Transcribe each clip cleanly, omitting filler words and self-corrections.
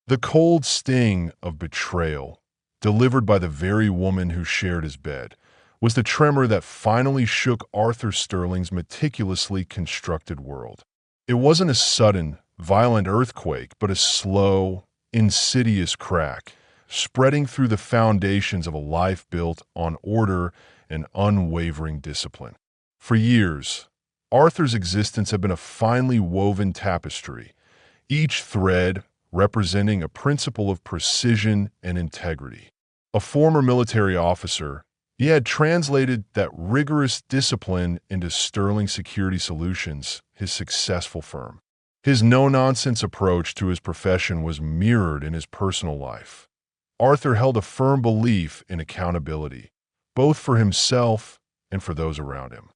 The cold sting of betrayal, delivered by the very woman who shared his bed, was the tremor that finally shook Arthur Sterling's meticulously constructed world. It wasn't a sudden, violent earthquake, but a slow, insidious crack, spreading through the foundations of a life built on order and unwavering discipline. For years, Arthur's existence had been a finely woven tapestry, each thread representing a principle of precision and integrity. A former military officer, he had translated that rigorous discipline into Sterling Security Solutions, his successful firm. His no-nonsense approach to his profession was mirrored in his personal life. Arthur held a firm belief in accountability, both for himself and for those around him.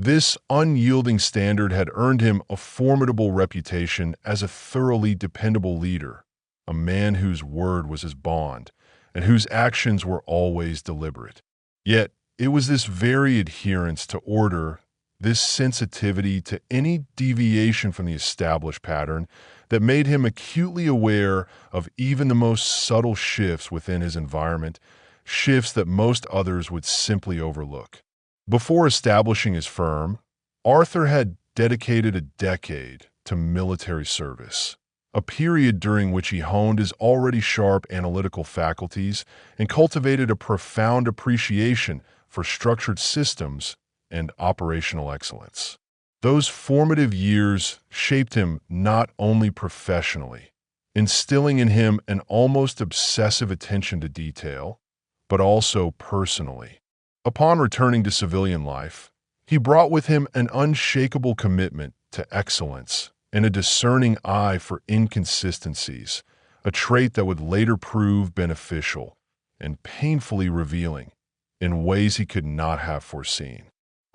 This unyielding standard had earned him a formidable reputation as a thoroughly dependable leader, a man whose word was his bond and whose actions were always deliberate. Yet, it was this very adherence to order, this sensitivity to any deviation from the established pattern, that made him acutely aware of even the most subtle shifts within his environment, shifts that most others would simply overlook. Before establishing his firm, Arthur had dedicated a decade to military service, a period during which he honed his already sharp analytical faculties and cultivated a profound appreciation for structured systems and operational excellence. Those formative years shaped him not only professionally, instilling in him an almost obsessive attention to detail, but also personally. Upon returning to civilian life, he brought with him an unshakable commitment to excellence and a discerning eye for inconsistencies, a trait that would later prove beneficial and painfully revealing in ways he could not have foreseen.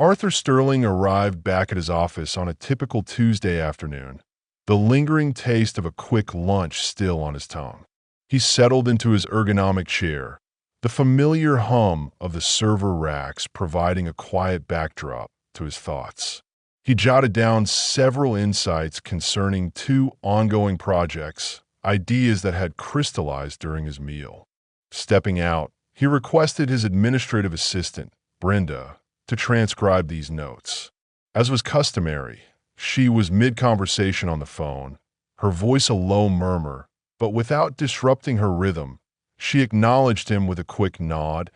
Arthur Sterling arrived back at his office on a typical Tuesday afternoon, the lingering taste of a quick lunch still on his tongue. He settled into his ergonomic chair, the familiar hum of the server racks providing a quiet backdrop to his thoughts. He jotted down several insights concerning two ongoing projects, ideas that had crystallized during his meal. Stepping out, he requested his administrative assistant, Brenda, to transcribe these notes. As was customary, she was mid-conversation on the phone, her voice a low murmur, but without disrupting her rhythm. She acknowledged him with a quick nod,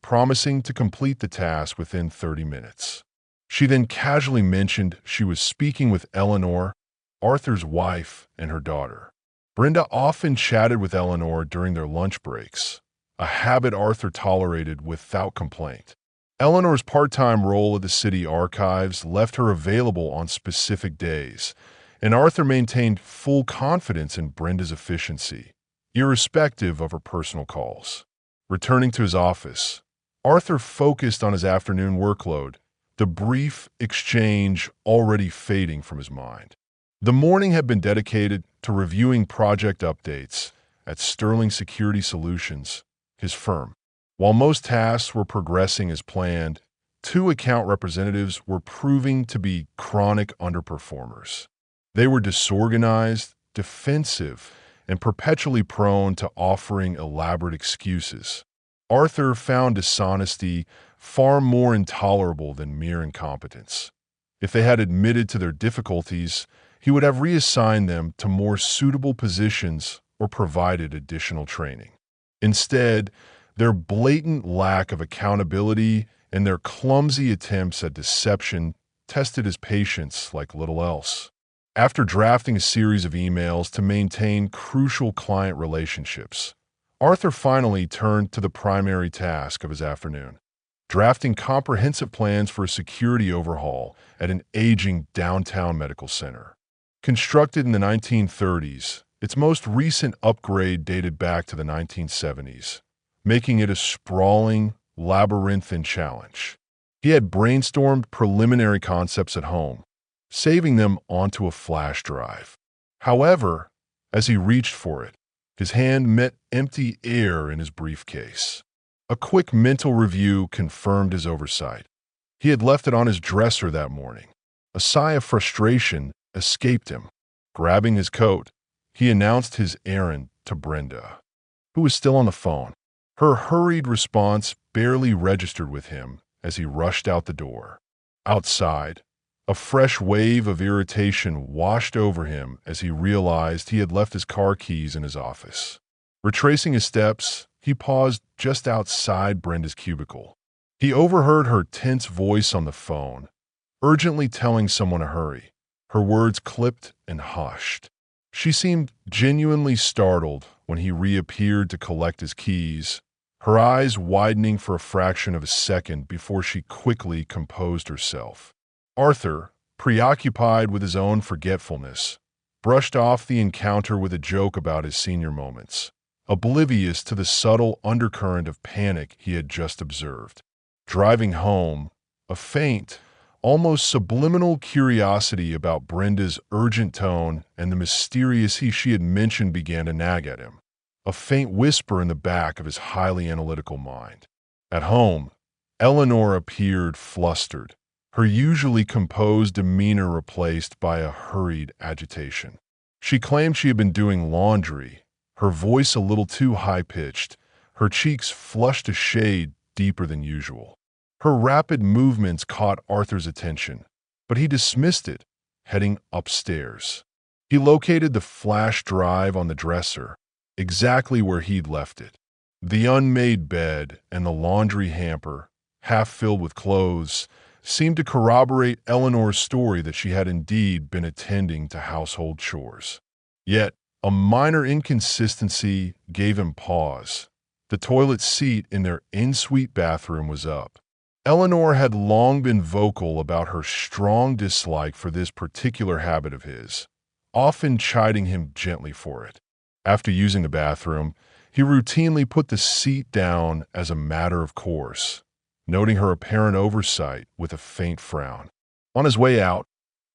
promising to complete the task within 30 minutes. She then casually mentioned she was speaking with Eleanor, Arthur's wife, and her daughter. Brenda often chatted with Eleanor during their lunch breaks, a habit Arthur tolerated without complaint. Eleanor's part-time role at the city archives left her available on specific days, and Arthur maintained full confidence in Brenda's efficiency, irrespective of her personal calls. Returning to his office, Arthur focused on his afternoon workload, the brief exchange already fading from his mind. The morning had been dedicated to reviewing project updates at Sterling Security Solutions, his firm. While most tasks were progressing as planned, two account representatives were proving to be chronic underperformers. They were disorganized, defensive, and perpetually prone to offering elaborate excuses. Arthur found dishonesty far more intolerable than mere incompetence. If they had admitted to their difficulties, he would have reassigned them to more suitable positions or provided additional training. Instead, their blatant lack of accountability and their clumsy attempts at deception tested his patience like little else. After drafting a series of emails to maintain crucial client relationships, Arthur finally turned to the primary task of his afternoon, drafting comprehensive plans for a security overhaul at an aging downtown medical center. Constructed in the 1930s, its most recent upgrade dated back to the 1970s, making it a sprawling, labyrinthine challenge. He had brainstormed preliminary concepts at home, saving them onto a flash drive. However, as he reached for it, his hand met empty air in his briefcase. A quick mental review confirmed his oversight. He had left it on his dresser that morning. A sigh of frustration escaped him. Grabbing his coat, He announced his errand to Brenda, who was still on the phone. Her hurried response barely registered with him as he rushed out the door. Outside, a fresh wave of irritation washed over him as he realized he had left his car keys in his office. Retracing his steps, he paused just outside Brenda's cubicle. He overheard her tense voice on the phone, urgently telling someone to hurry. Her words clipped and hushed. She seemed genuinely startled when he reappeared to collect his keys, her eyes widening for a fraction of a second before she quickly composed herself. Arthur, preoccupied with his own forgetfulness, brushed off the encounter with a joke about his senior moments, oblivious to the subtle undercurrent of panic he had just observed. Driving home, a faint, almost subliminal curiosity about Brenda's urgent tone and the mysterious she had mentioned began to nag at him, a faint whisper in the back of his highly analytical mind. At home, Eleanor appeared flustered, her usually composed demeanor replaced by a hurried agitation. She claimed she had been doing laundry, her voice a little too high-pitched, her cheeks flushed a shade deeper than usual. Her rapid movements caught Arthur's attention, but he dismissed it, heading upstairs. He located the flash drive on the dresser, exactly where he'd left it. The unmade bed and the laundry hamper, half filled with clothes, seemed to corroborate Eleanor's story that she had indeed been attending to household chores. Yet, a minor inconsistency gave him pause. The toilet seat in their en-suite bathroom was up. Eleanor had long been vocal about her strong dislike for this particular habit of his, often chiding him gently for it. After using the bathroom, he routinely put the seat down as a matter of course, noting her apparent oversight with a faint frown. On his way out,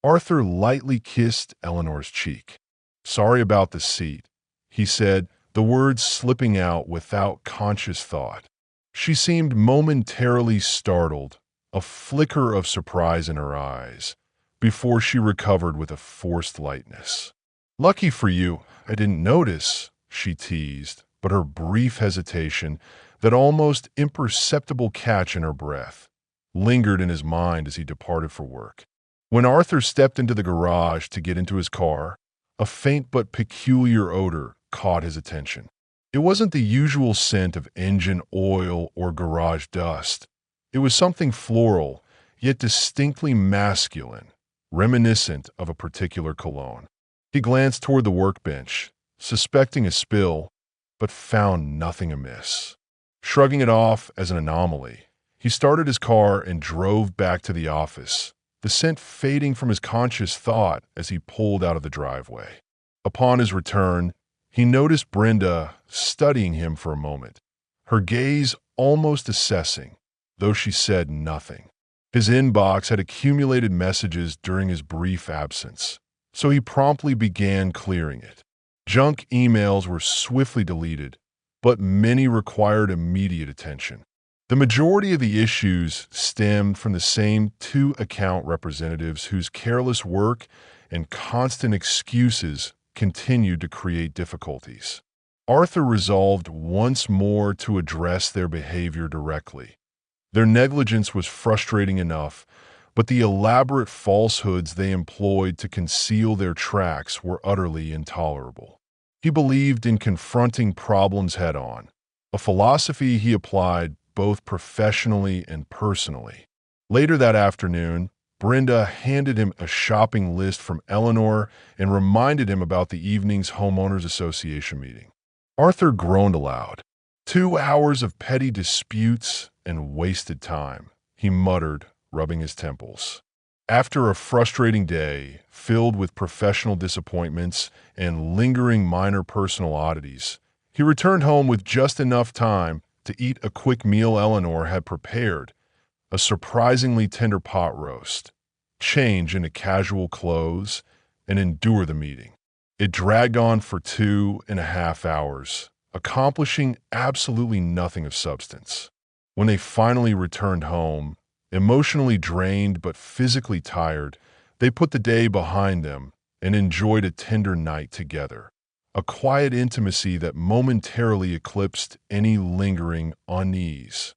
Arthur lightly kissed Eleanor's cheek. "Sorry about the seat," he said, the words slipping out without conscious thought. She seemed momentarily startled, a flicker of surprise in her eyes, before she recovered with a forced lightness. "Lucky for you, I didn't notice," she teased, but her brief hesitation, that almost imperceptible catch in her breath, lingered in his mind as he departed for work. When Arthur stepped into the garage to get into his car, a faint but peculiar odor caught his attention. It wasn't the usual scent of engine oil or garage dust. It was something floral, yet distinctly masculine, reminiscent of a particular cologne. He glanced toward the workbench, suspecting a spill, but found nothing amiss. Shrugging it off as an anomaly, he started his car and drove back to the office, the scent fading from his conscious thought as he pulled out of the driveway. Upon his return, he noticed Brenda studying him for a moment, her gaze almost assessing, though she said nothing. His inbox had accumulated messages during his brief absence, so he promptly began clearing it. Junk emails were swiftly deleted, but many required immediate attention. The majority of the issues stemmed from the same two account representatives whose careless work and constant excuses continued to create difficulties. Arthur resolved once more to address their behavior directly. Their negligence was frustrating enough, but the elaborate falsehoods they employed to conceal their tracks were utterly intolerable. He believed in confronting problems head-on, a philosophy he applied both professionally and personally. Later that afternoon, Brenda handed him a shopping list from Eleanor and reminded him about the evening's homeowners association meeting. Arthur groaned aloud. 2 hours of petty disputes and wasted time, he muttered, rubbing his temples. After a frustrating day, filled with professional disappointments and lingering minor personal oddities, he returned home with just enough time to eat a quick meal Eleanor had prepared, a surprisingly tender pot roast, change into casual clothes, and endure the meeting. It dragged on for 2.5 hours, accomplishing absolutely nothing of substance. When they finally returned home, emotionally drained but physically tired, they put the day behind them and enjoyed a tender night together. a quiet intimacy that momentarily eclipsed any lingering unease.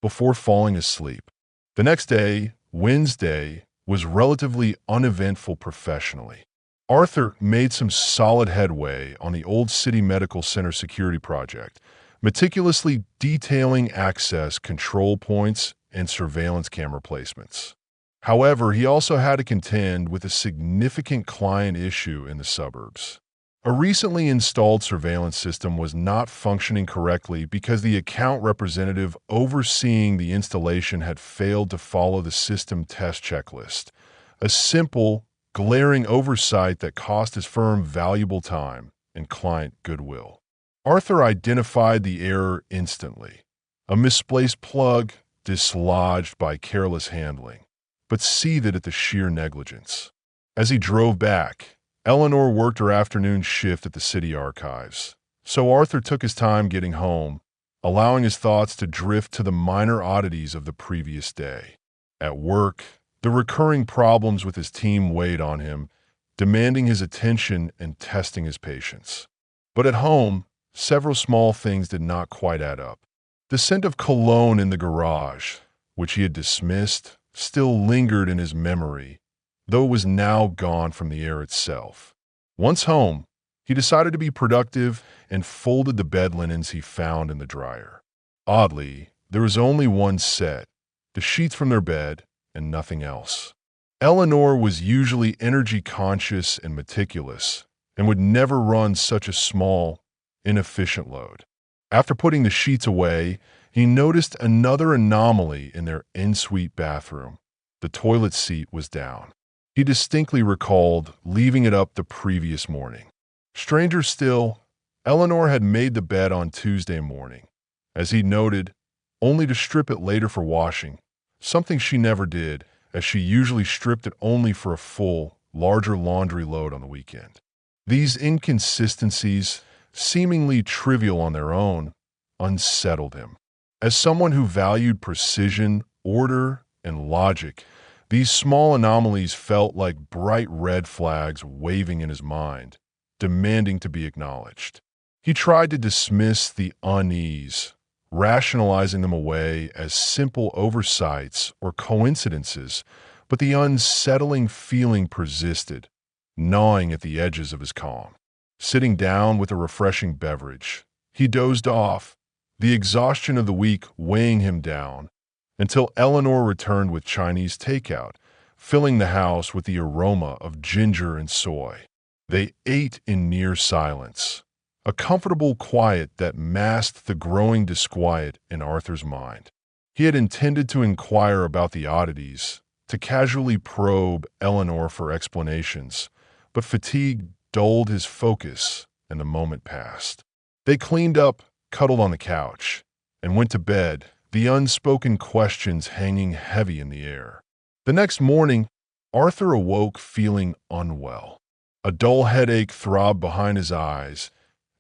Before falling asleep, the next day, Wednesday, was relatively uneventful professionally. Arthur made some solid headway on the Old City Medical Center security project, meticulously detailing access control points and surveillance camera placements. However, he also had to contend with a significant client issue in the suburbs. A recently installed surveillance system was not functioning correctly because the account representative overseeing the installation had failed to follow the system test checklist, a simple, glaring oversight that cost his firm valuable time and client goodwill. Arthur identified the error instantly, a misplaced plug dislodged by careless handling, but seethed at the sheer negligence. As he drove back, Eleanor worked her afternoon shift at the city archives, so Arthur took his time getting home, allowing his thoughts to drift to the minor oddities of the previous day. At work, the recurring problems with his team weighed on him, demanding his attention and testing his patience. But at home, several small things did not quite add up. The scent of cologne in the garage, which he had dismissed, still lingered in his memory, though it was now gone from the air itself. Once home, he decided to be productive and folded the bed linens he found in the dryer. Oddly, there was only one set, the sheets from their bed, and nothing else. Eleanor was usually energy-conscious and meticulous, and would never run such a small, inefficient load. After putting the sheets away, he noticed another anomaly in their en-suite bathroom. The toilet seat was down. He distinctly recalled leaving it up the previous morning. Stranger still, Eleanor had made the bed on Tuesday morning, as he noted, only to strip it later for washing, something she never did, as she usually stripped it only for a full, larger laundry load on the weekend. These inconsistencies, seemingly trivial on their own, unsettled him. As someone who valued precision, order, and logic, these small anomalies felt like bright red flags waving in his mind, demanding to be acknowledged. He tried to dismiss the unease, rationalizing them away as simple oversights or coincidences, but the unsettling feeling persisted, gnawing at the edges of his calm. Sitting down with a refreshing beverage, he dozed off, the exhaustion of the week weighing him down, until Eleanor returned with Chinese takeout, filling the house with the aroma of ginger and soy. They ate in near silence, a comfortable quiet that masked the growing disquiet in Arthur's mind. He had intended to inquire about the oddities, to casually probe Eleanor for explanations, but fatigue dulled his focus, and the moment passed. They cleaned up, cuddled on the couch, and went to bed, the unspoken questions hanging heavy in the air. The next morning, Arthur awoke feeling unwell. A dull headache throbbed behind his eyes,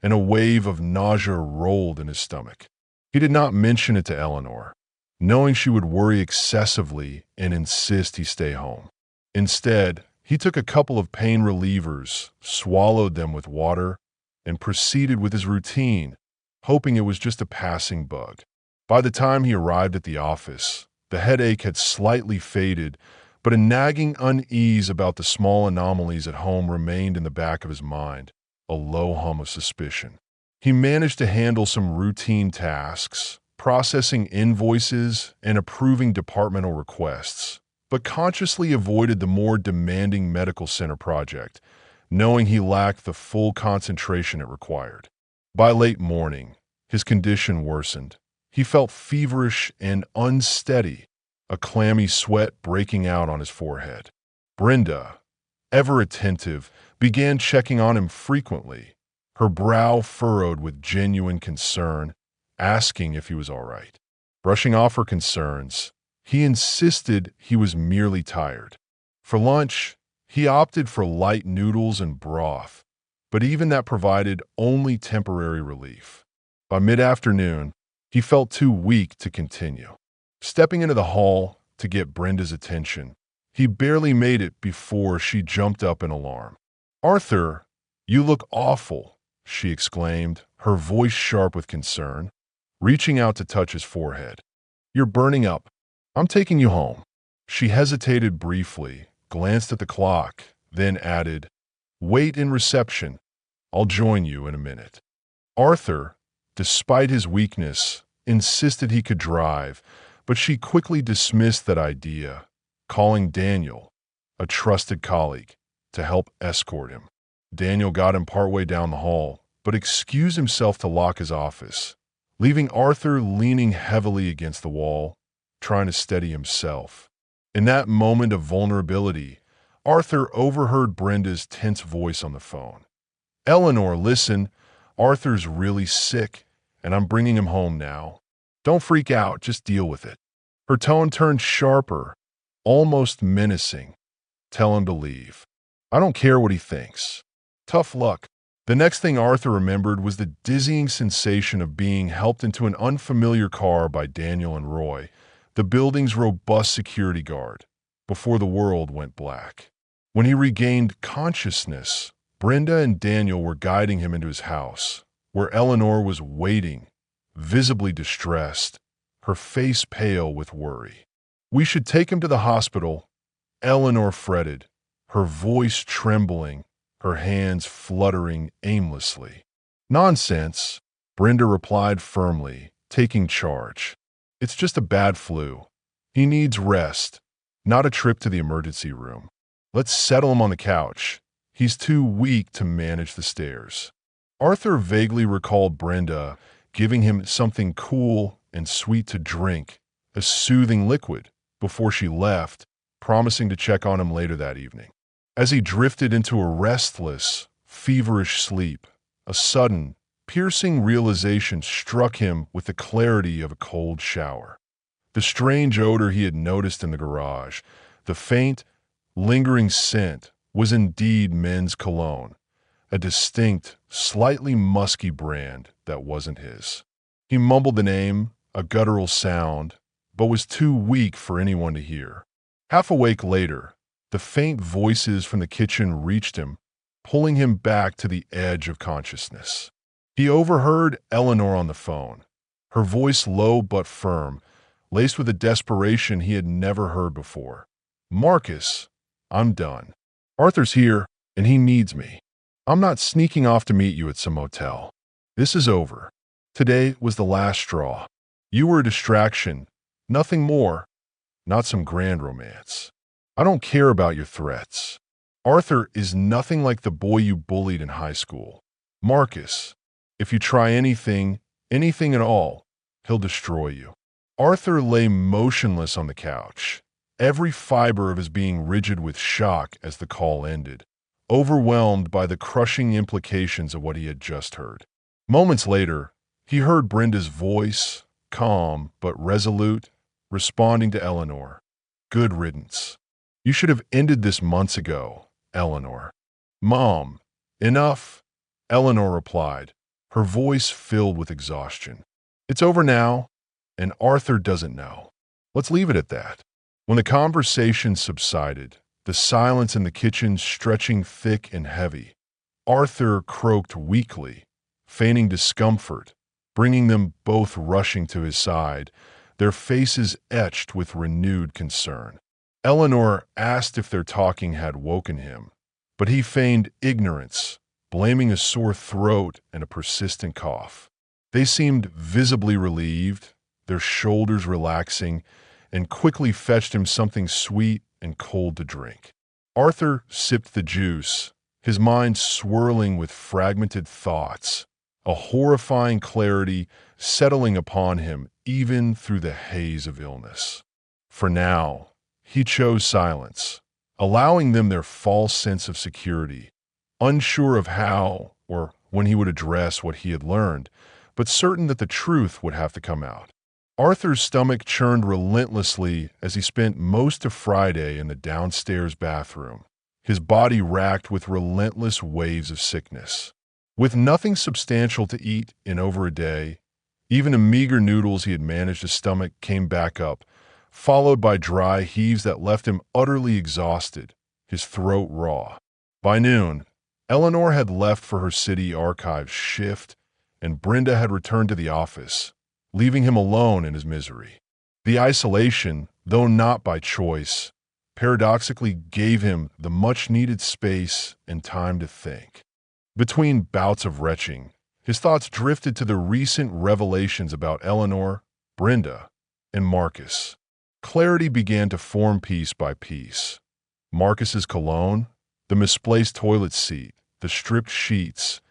and a wave of nausea rolled in his stomach. He did not mention it to Eleanor, knowing she would worry excessively and insist he stay home. Instead, he took a couple of pain relievers, swallowed them with water, and proceeded with his routine, hoping it was just a passing bug. By the time he arrived at the office, the headache had slightly faded, but a nagging unease about the small anomalies at home remained in the back of his mind, a low hum of suspicion. He managed to handle some routine tasks, processing invoices and approving departmental requests, but consciously avoided the more demanding medical center project, knowing he lacked the full concentration it required. By late morning, his condition worsened. He felt feverish and unsteady, a clammy sweat breaking out on his forehead. Brenda, ever attentive, began checking on him frequently, her brow furrowed with genuine concern, asking if he was all right. Brushing off her concerns, he insisted he was merely tired. For lunch, he opted for light noodles and broth, but even that provided only temporary relief. By mid-afternoon, he felt too weak to continue. Stepping into the hall to get Brenda's attention, he barely made it before she jumped up in alarm. "Arthur, you look awful," she exclaimed, her voice sharp with concern, reaching out to touch his forehead. "You're burning up. I'm taking you home." She hesitated briefly, glanced at the clock, then added, "Wait in reception. I'll join you in a minute." Arthur, despite his weakness, insisted he could drive, but she quickly dismissed that idea, calling Daniel, a trusted colleague, to help escort him. Daniel got him partway down the hall, but excused himself to lock his office, leaving Arthur leaning heavily against the wall, trying to steady himself. In that moment of vulnerability, Arthur overheard Brenda's tense voice on the phone. "Eleanor, listen, Arthur's really sick, and I'm bringing him home now. Don't freak out, just deal with it." Her tone turned sharper, almost menacing. "Tell him to leave. I don't care what he thinks. Tough luck." The next thing Arthur remembered was the dizzying sensation of being helped into an unfamiliar car by Daniel and Roy, the building's robust security guard, before the world went black. When he regained consciousness, Brenda and Daniel were guiding him into his house, where Eleanor was waiting, visibly distressed, her face pale with worry. "We should take him to the hospital," Eleanor fretted, her voice trembling, her hands fluttering aimlessly. "Nonsense," Brenda replied firmly, taking charge. "It's just a bad flu. He needs rest, not a trip to the emergency room. Let's settle him on the couch. He's too weak to manage the stairs." Arthur vaguely recalled Brenda giving him something cool and sweet to drink, a soothing liquid, before she left, promising to check on him later that evening. As he drifted into a restless, feverish sleep, a sudden, piercing realization struck him with the clarity of a cold shower. The strange odor he had noticed in the garage, the faint, lingering scent, was indeed men's cologne, a distinct, slightly musky brand that wasn't his. He mumbled the name, a guttural sound, but was too weak for anyone to hear. Half awake later, the faint voices from the kitchen reached him, pulling him back to the edge of consciousness. He overheard Eleanor on the phone, her voice low but firm, laced with a desperation he had never heard before. "Marcus, I'm done. Arthur's here, and he needs me. I'm not sneaking off to meet you at some motel. This is over. Today was the last straw. You were a distraction, nothing more, not some grand romance. I don't care about your threats. Arthur is nothing like the boy you bullied in high school. Marcus, if you try anything at all, he'll destroy you." Arthur lay motionless on the couch, every fiber of his being rigid with shock as the call ended, overwhelmed by the crushing implications of what he had just heard. Moments later, he heard Brenda's voice, calm but resolute, responding to Eleanor. "Good riddance. You should have ended this months ago, Eleanor." "Mom, enough," Eleanor replied, her voice filled with exhaustion. "It's over now, and Arthur doesn't know. Let's leave it at that." When the conversation subsided, the silence in the kitchen stretching thick and heavy, Arthur croaked weakly, feigning discomfort, bringing them both rushing to his side, their faces etched with renewed concern. Eleanor asked if their talking had woken him, but he feigned ignorance, blaming a sore throat and a persistent cough. They seemed visibly relieved, their shoulders relaxing, and quickly fetched him something sweet and cold to drink. Arthur sipped the juice, his mind swirling with fragmented thoughts, a horrifying clarity settling upon him even through the haze of illness. For now, he chose silence, allowing them their false sense of security, unsure of how or when he would address what he had learned, but certain that the truth would have to come out. Arthur's stomach churned relentlessly as he spent most of Friday in the downstairs bathroom, his body racked with relentless waves of sickness. With nothing substantial to eat in over a day, even the meager noodles he had managed to stomach came back up, followed by dry heaves that left him utterly exhausted, his throat raw. By noon, Eleanor had left for her city archives shift, and Brenda had returned to the office, leaving him alone in his misery. The isolation, though not by choice, paradoxically gave him the much-needed space and time to think. Between bouts of retching, his thoughts drifted to the recent revelations about Eleanor, Brenda, and Marcus. Clarity began to form piece by piece. Marcus's cologne, the misplaced toilet seat, the stripped sheets,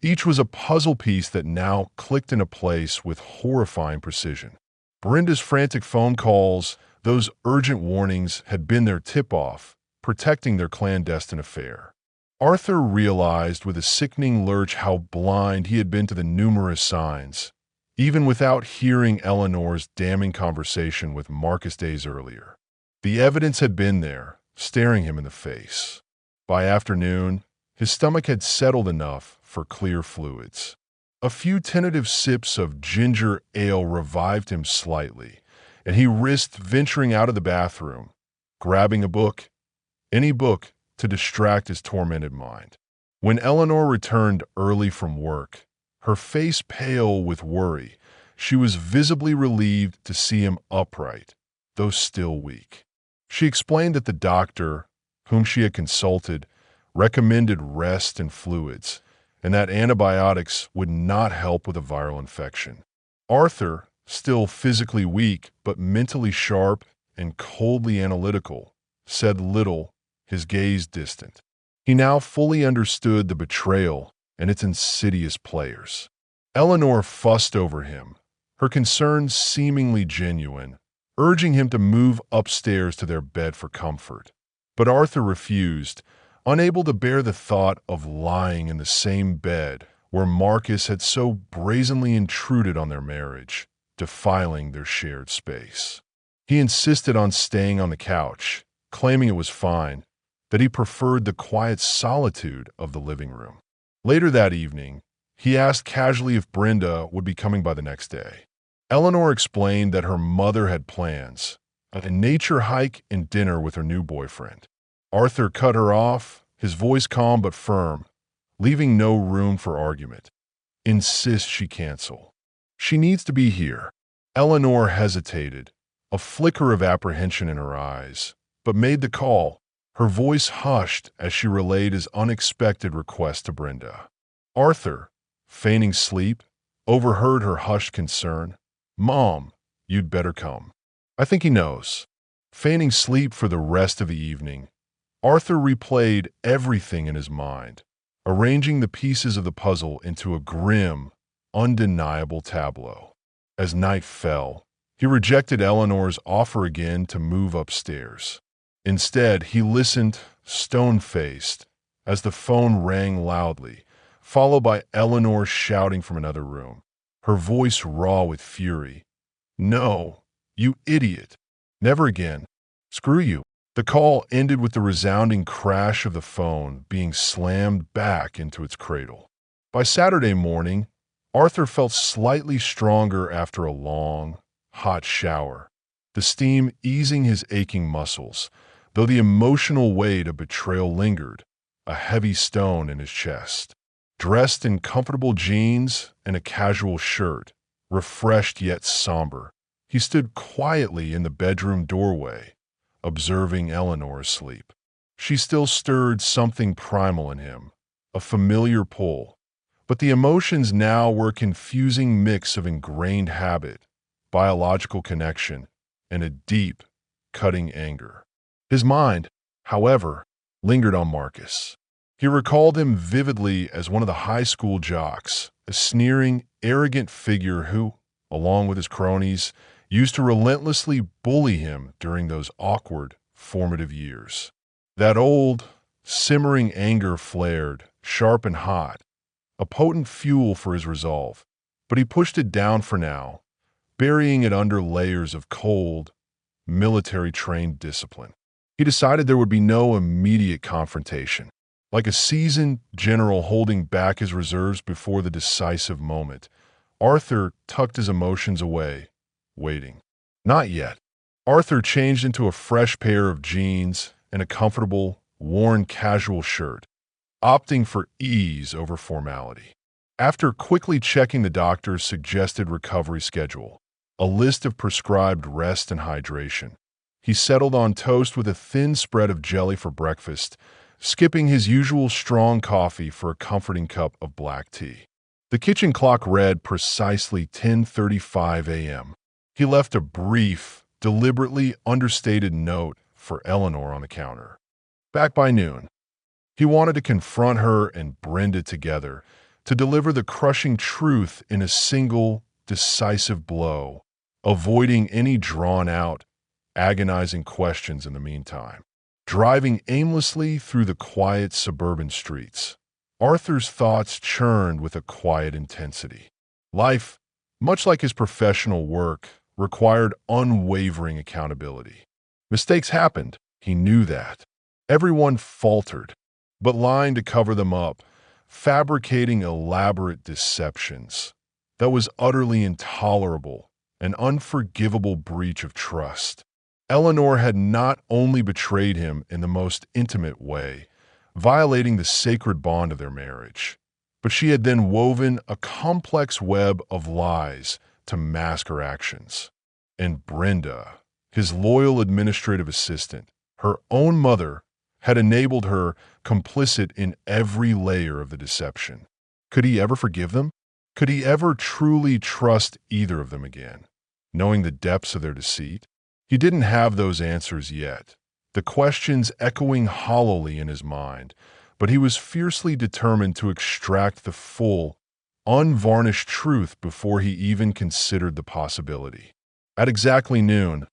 each was a puzzle piece that now clicked into place with horrifying precision. Brenda's frantic phone calls, those urgent warnings, had been their tip-off, protecting their clandestine affair. Arthur realized with a sickening lurch how blind he had been to the numerous signs, even without hearing Eleanor's damning conversation with Marcus days earlier. The evidence had been there, staring him in the face. By afternoon, his stomach had settled enough for clear fluids. A few tentative sips of ginger ale revived him slightly, and he risked venturing out of the bathroom, grabbing a book, any book, to distract his tormented mind. When Eleanor returned early from work, her face pale with worry, she was visibly relieved to see him upright, though still weak. She explained that the doctor, whom she had consulted, recommended rest and fluids, and that antibiotics would not help with a viral infection. Arthur, still physically weak but mentally sharp and coldly analytical, said little, his gaze distant. He now fully understood the betrayal and its insidious players. Eleanor fussed over him, her concerns seemingly genuine, urging him to move upstairs to their bed for comfort. But Arthur refused, unable to bear the thought of lying in the same bed where Marcus had so brazenly intruded on their marriage, defiling their shared space. He insisted on staying on the couch, claiming it was fine, that he preferred the quiet solitude of the living room. Later that evening, he asked casually if Brenda would be coming by the next day. Eleanor explained that her mother had plans, a nature hike and dinner with her new boyfriend. Arthur cut her off, his voice calm but firm, leaving no room for argument. Insist she cancel. She needs to be here. Eleanor hesitated, a flicker of apprehension in her eyes, but made the call, her voice hushed as she relayed his unexpected request to Brenda. Arthur, feigning sleep, overheard her hushed concern. "Mom, you'd better come. I think he knows." Feigning sleep for the rest of the evening, Arthur replayed everything in his mind, arranging the pieces of the puzzle into a grim, undeniable tableau. As night fell, he rejected Eleanor's offer again to move upstairs. Instead, he listened, stone-faced, as the phone rang loudly, followed by Eleanor shouting from another room, her voice raw with fury. "No, you idiot. Never again. Screw you." The call ended with the resounding crash of the phone being slammed back into its cradle. By Saturday morning, Arthur felt slightly stronger after a long, hot shower, the steam easing his aching muscles, though the emotional weight of betrayal lingered, a heavy stone in his chest. Dressed in comfortable jeans and a casual shirt, refreshed yet somber, he stood quietly in the bedroom doorway, observing Eleanor sleep. She still stirred something primal in him, a familiar pull, but the emotions now were a confusing mix of ingrained habit, biological connection, and a deep, cutting anger. His mind, however, lingered on Marcus. He recalled him vividly as one of the high school jocks, a sneering, arrogant figure who, along with his cronies, used to relentlessly bully him during those awkward, formative years. That old, simmering anger flared, sharp and hot, a potent fuel for his resolve, but he pushed it down for now, burying it under layers of cold, military-trained discipline. He decided there would be no immediate confrontation. Like a seasoned general holding back his reserves before the decisive moment, Arthur tucked his emotions away, waiting. Not yet. Arthur changed into a fresh pair of jeans and a comfortable, worn casual shirt, opting for ease over formality. After quickly checking the doctor's suggested recovery schedule, a list of prescribed rest and hydration, he settled on toast with a thin spread of jelly for breakfast, skipping his usual strong coffee for a comforting cup of black tea. The kitchen clock read precisely 10:35 a.m. He left a brief, deliberately understated note for Eleanor on the counter. Back by noon. He wanted to confront her and Brenda together, to deliver the crushing truth in a single, decisive blow, avoiding any drawn-out, agonizing questions in the meantime. Driving aimlessly through the quiet suburban streets, Arthur's thoughts churned with a quiet intensity. Life, much like his professional work, required unwavering accountability. Mistakes happened, he knew that. Everyone faltered, but lying to cover them up, fabricating elaborate deceptions. That was utterly intolerable, an unforgivable breach of trust. Eleanor had not only betrayed him in the most intimate way, violating the sacred bond of their marriage, but she had then woven a complex web of lies to mask her actions. And Brenda, his loyal administrative assistant, her own mother, had enabled her, complicit in every layer of the deception. Could he ever forgive them? Could he ever truly trust either of them again, knowing the depths of their deceit? He didn't have those answers yet, the questions echoing hollowly in his mind, but he was fiercely determined to extract the full, unvarnished truth before he even considered the possibility. At exactly noon,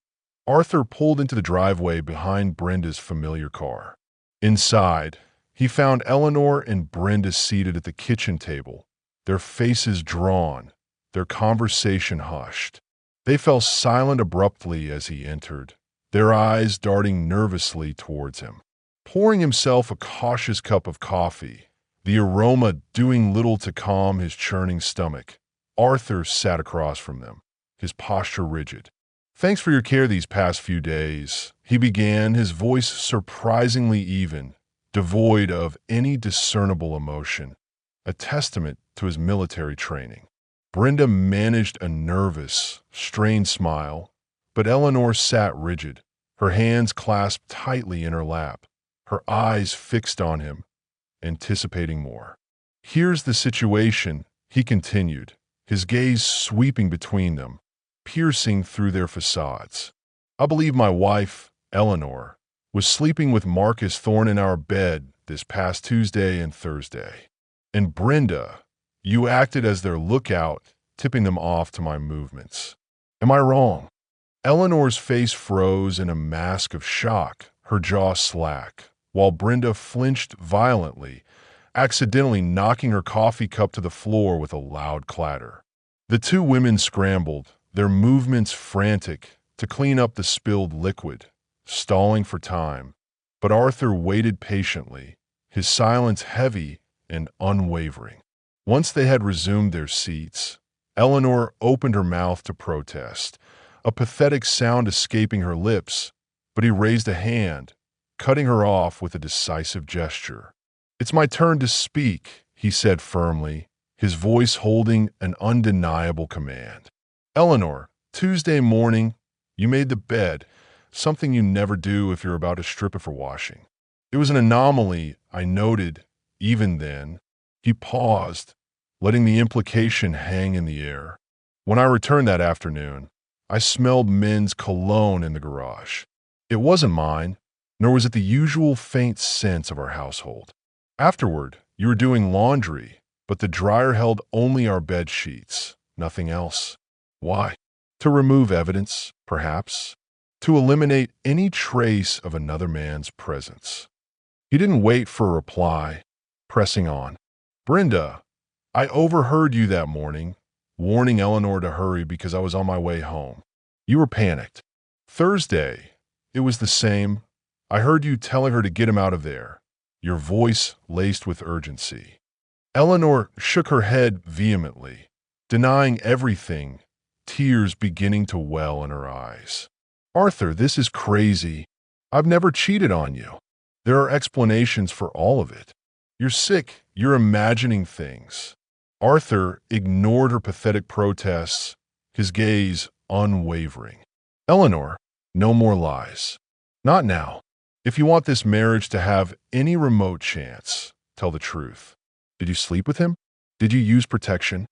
Arthur pulled into the driveway behind Brenda's familiar car. Inside, he found Eleanor and Brenda seated at the kitchen table, their faces drawn, their conversation hushed. They fell silent abruptly as he entered, their eyes darting nervously towards him. Pouring himself a cautious cup of coffee, the aroma doing little to calm his churning stomach, Arthur sat across from them, his posture rigid. "Thanks for your care these past few days," he began, his voice surprisingly even, devoid of any discernible emotion, a testament to his military training. Brenda managed a nervous, strained smile, but Eleanor sat rigid, her hands clasped tightly in her lap, her eyes fixed on him, anticipating more. "Here's the situation," he continued, his gaze sweeping between them, piercing through their facades. "I believe my wife, Eleanor, was sleeping with Marcus Thorne in our bed this past Tuesday and Thursday. And Brenda, you acted as their lookout, tipping them off to my movements. Am I wrong?" Eleanor's face froze in a mask of shock, her jaw slack, while Brenda flinched violently, accidentally knocking her coffee cup to the floor with a loud clatter. The two women scrambled, their movements frantic, to clean up the spilled liquid, stalling for time. But Arthur waited patiently, his silence heavy and unwavering. Once they had resumed their seats, Eleanor opened her mouth to protest, a pathetic sound escaping her lips, but he raised a hand, cutting her off with a decisive gesture. "It's my turn to speak," he said firmly, his voice holding an undeniable command. "Eleanor, Tuesday morning, you made the bed, something you never do if you're about to strip it for washing. It was an anomaly, I noted, even then." He paused, letting the implication hang in the air. "When I returned that afternoon, I smelled men's cologne in the garage. It wasn't mine, nor was it the usual faint sense of our household. Afterward, you were doing laundry, but the dryer held only our bed sheets, nothing else. Why? To remove evidence, perhaps? To eliminate any trace of another man's presence." He didn't wait for a reply, pressing on. "Brenda, I overheard you that morning, warning Eleanor to hurry because I was on my way home. You were panicked. Thursday, it was the same. I heard you telling her to get him out of there, your voice laced with urgency." Eleanor shook her head vehemently, denying everything, tears beginning to well in her eyes. "Arthur, this is crazy. I've never cheated on you. There are explanations for all of it. You're sick. You're imagining things. Arthur ignored her pathetic protests, his gaze unwavering. Eleanor, no more lies. Not now. If you want this marriage to have any remote chance, tell the truth. Did you sleep with him? Did you use protection?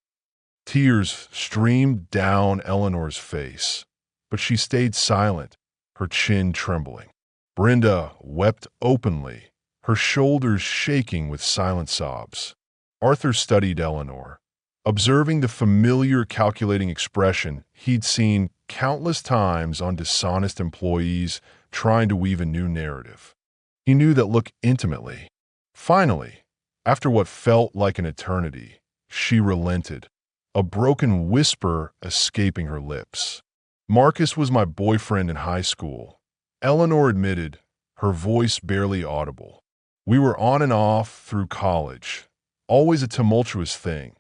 Tears streamed down Eleanor's face, but she stayed silent, her chin trembling. Brenda wept openly, her shoulders shaking with silent sobs. Arthur studied Eleanor, observing the familiar calculating expression he'd seen countless times on dishonest employees trying to weave a new narrative. He knew that look intimately. Finally, after what felt like an eternity, she relented, a broken whisper escaping her lips. Marcus was my boyfriend in high school, Eleanor admitted, her voice barely audible. We were on and off through college, always a tumultuous thing,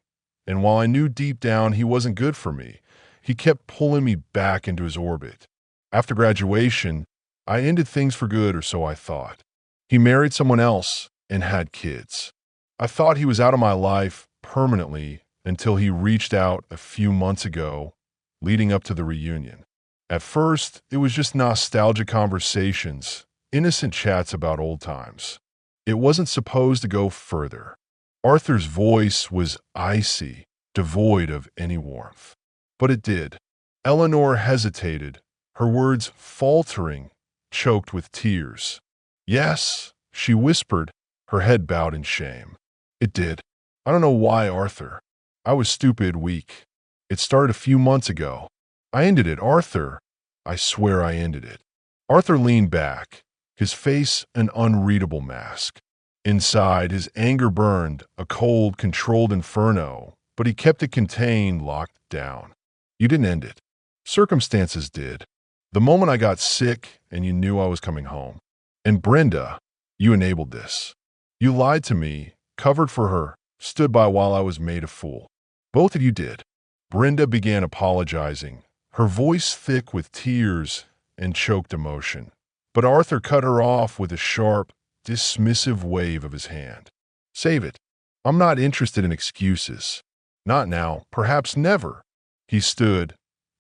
and while I knew deep down he wasn't good for me, he kept pulling me back into his orbit. After graduation, I ended things for good, or so I thought. He married someone else and had kids. I thought he was out of my life permanently until he reached out a few months ago, leading up to the reunion. At first, it was just nostalgic conversations, innocent chats about old times. It wasn't supposed to go further. Arthur's voice was icy, devoid of any warmth. But it did. Eleanor hesitated, her words faltering, choked with tears. Yes, she whispered, her head bowed in shame. It did. I don't know why, Arthur. I was stupid, weak. It started a few months ago. I ended it, Arthur. I swear I ended it. Arthur leaned back, his face an unreadable mask. Inside, his anger burned, a cold, controlled inferno, but he kept it contained, locked down. You didn't end it. Circumstances did. The moment I got sick and you knew I was coming home. And Brenda, you enabled this. You lied to me, covered for her, stood by while I was made a fool. Both of you did. Brenda began apologizing, her voice thick with tears and choked emotion. But Arthur cut her off with a sharp, dismissive wave of his hand. Save it. I'm not interested in excuses. Not now, perhaps never. He stood,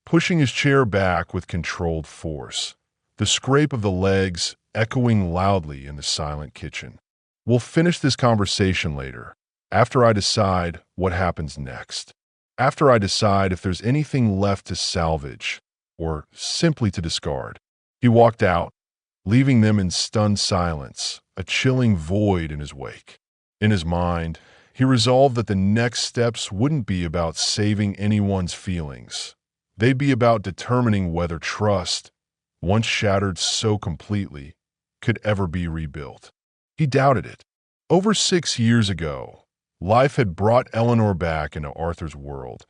pushing his chair back with controlled force, the scrape of the legs echoing loudly in the silent kitchen. We'll finish this conversation later, after I decide what happens next. After I decide if there's anything left to salvage, or simply to discard. He walked out, leaving them in stunned silence, a chilling void in his wake. In his mind, he resolved that the next steps wouldn't be about saving anyone's feelings. They'd be about determining whether trust, once shattered so completely, could ever be rebuilt. He doubted it. Over 6 years ago, life had brought Eleanor back into Arthur's world,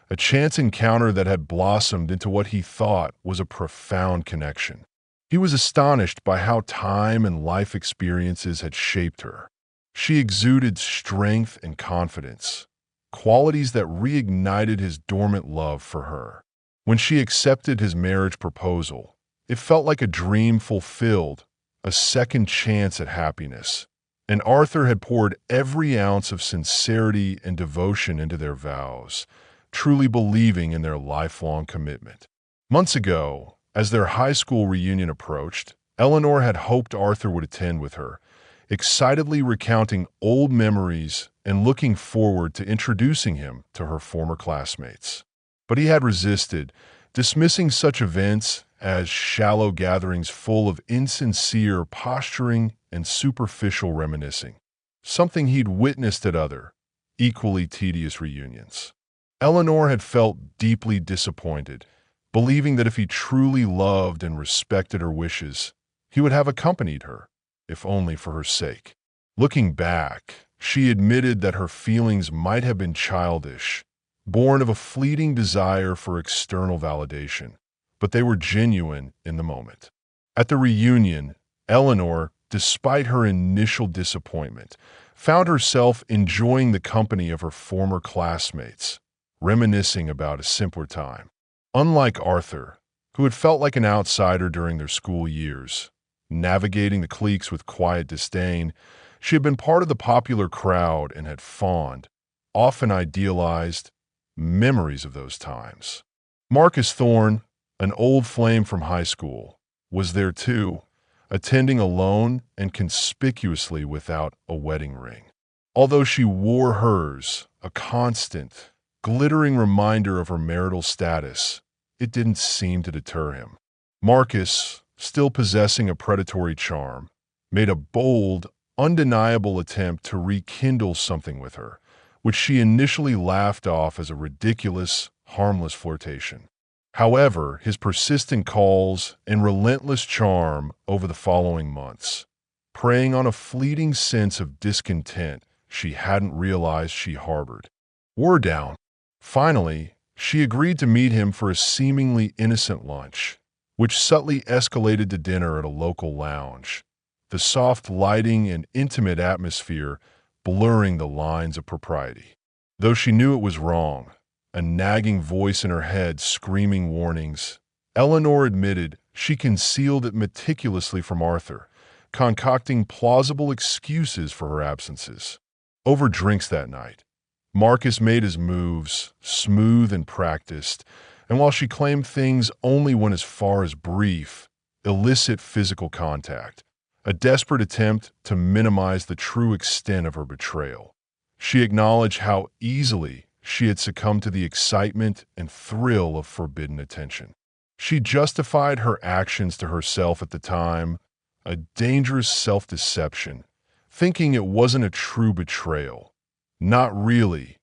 a chance encounter that had blossomed into what he thought was a profound connection. He was astonished by how time and life experiences had shaped her. She exuded strength and confidence, qualities that reignited his dormant love for her. When she accepted his marriage proposal, it felt like a dream fulfilled, a second chance at happiness. And Arthur had poured every ounce of sincerity and devotion into their vows, truly believing in their lifelong commitment. Months ago, as their high school reunion approached, Eleanor had hoped Arthur would attend with her, excitedly recounting old memories and looking forward to introducing him to her former classmates. But he had resisted, dismissing such events as shallow gatherings full of insincere posturing and superficial reminiscing, something he'd witnessed at other, equally tedious reunions. Eleanor had felt deeply disappointed, believing that if he truly loved and respected her wishes, he would have accompanied her, if only for her sake. Looking back, she admitted that her feelings might have been childish, born of a fleeting desire for external validation, but they were genuine in the moment. At the reunion, Eleanor, despite her initial disappointment, found herself enjoying the company of her former classmates, reminiscing about a simpler time. Unlike Arthur, who had felt like an outsider during their school years, navigating the cliques with quiet disdain, She had been part of the popular crowd and had fond, often idealized, memories of those times. Marcus Thorne, an old flame from high school, was there too, attending alone and conspicuously without a wedding ring. Although she wore hers, a constant, glittering reminder of her marital status, it didn't seem to deter him. Marcus, still possessing a predatory charm, made a bold, undeniable attempt to rekindle something with her, which she initially laughed off as a ridiculous, harmless flirtation. However, his persistent calls and relentless charm over the following months, preying on a fleeting sense of discontent she hadn't realized she harbored, wore down. Finally, she agreed to meet him for a seemingly innocent lunch, which subtly escalated to dinner at a local lounge, the soft lighting and intimate atmosphere blurring the lines of propriety. Though she knew it was wrong, a nagging voice in her head screaming warnings, Eleanor admitted she concealed it meticulously from Arthur, concocting plausible excuses for her absences. Over drinks that night, Marcus made his moves, smooth and practiced, and while she claimed things only went as far as brief, illicit physical contact, a desperate attempt to minimize the true extent of her betrayal, she acknowledged how easily she had succumbed to the excitement and thrill of forbidden attention. She justified her actions to herself at the time, a dangerous self-deception, thinking it wasn't a true betrayal. Not really,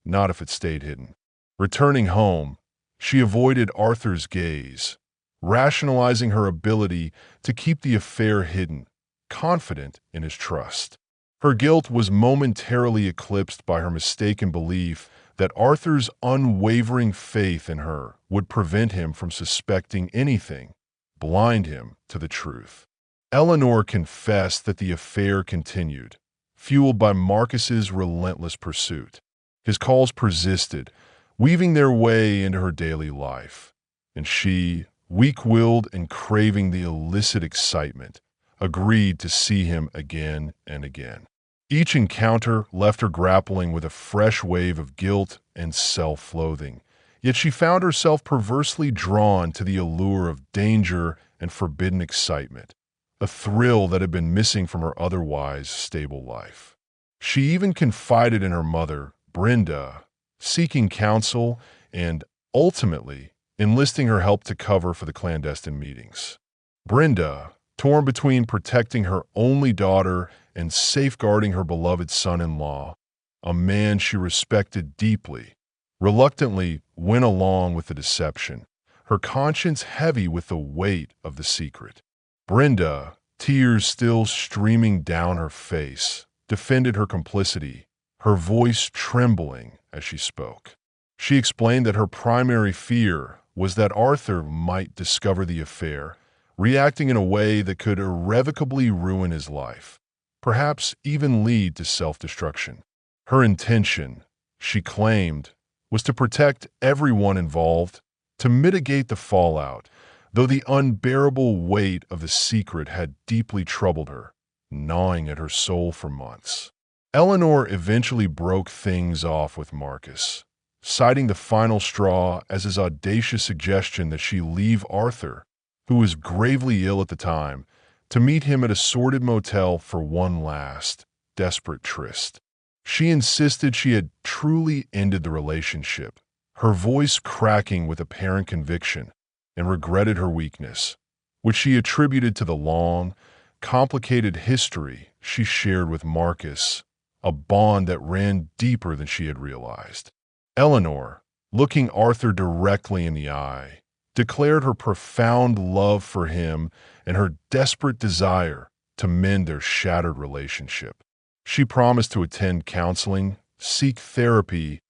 not if it stayed hidden. Returning home, she avoided Arthur's gaze, rationalizing her ability to keep the affair hidden, confident in his trust. Her guilt was momentarily eclipsed by her mistaken belief that Arthur's unwavering faith in her would prevent him from suspecting anything, blind him to the truth. Eleanor confessed that the affair continued, fueled by Marcus's relentless pursuit. His calls persisted, weaving their way into her daily life, and she, weak-willed and craving the illicit excitement, agreed to see him again and again. Each encounter left her grappling with a fresh wave of guilt and self-loathing, yet she found herself perversely drawn to the allure of danger and forbidden excitement, a thrill that had been missing from her otherwise stable life. She even confided in her mother, Brenda, seeking counsel and, ultimately, enlisting her help to cover for the clandestine meetings. Brenda, torn between protecting her only daughter and safeguarding her beloved son-in-law, a man she respected deeply, reluctantly went along with the deception, her conscience heavy with the weight of the secret. Brenda, tears still streaming down her face, defended her complicity, her voice trembling as she spoke. She explained that her primary fear was that Arthur might discover the affair, reacting in a way that could irrevocably ruin his life, perhaps even lead to self-destruction. Her intention, she claimed, was to protect everyone involved, to mitigate the fallout, though the unbearable weight of the secret had deeply troubled her, gnawing at her soul for months. Eleanor eventually broke things off with Marcus, citing the final straw as his audacious suggestion that she leave Arthur, who was gravely ill at the time, to meet him at a sordid motel for one last, desperate tryst. She insisted she had truly ended the relationship, her voice cracking with apparent conviction, and regretted her weakness, which she attributed to the long, complicated history she shared with Marcus, a bond that ran deeper than she had realized. Eleanor, looking Arthur directly in the eye, declared her profound love for him and her desperate desire to mend their shattered relationship. She promised to attend counseling, seek therapy,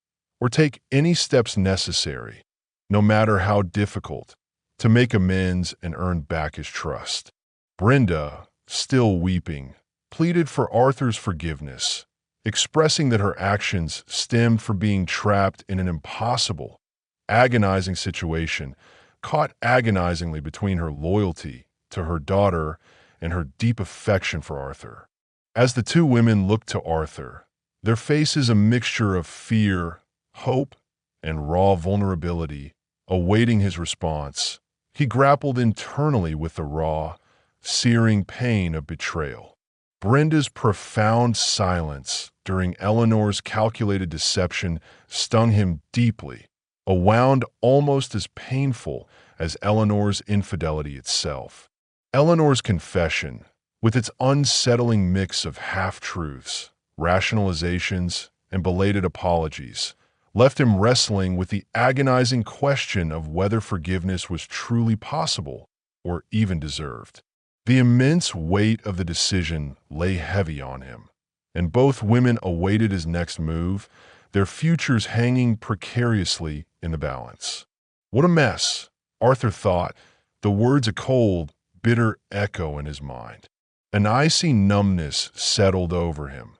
or take any steps necessary, no matter how difficult, to make amends and earn back his trust. Brenda, still weeping, pleaded for Arthur's forgiveness, expressing that her actions stemmed from being trapped in an impossible, agonizing situation, caught agonizingly between her loyalty to her daughter and her deep affection for Arthur. As the two women looked to Arthur, their faces a mixture of fear, hope, and raw vulnerability, awaiting his response. He grappled internally with the raw, searing pain of betrayal. Brenda's profound silence during Eleanor's calculated deception stung him deeply, a wound almost as painful as Eleanor's infidelity itself. Eleanor's confession, with its unsettling mix of half-truths, rationalizations, and belated apologies, left him wrestling with the agonizing question of whether forgiveness was truly possible or even deserved. The immense weight of the decision lay heavy on him, and both women awaited his next move, their futures hanging precariously in the balance. What a mess, Arthur thought, the words a cold, bitter echo in his mind. An icy numbness settled over him,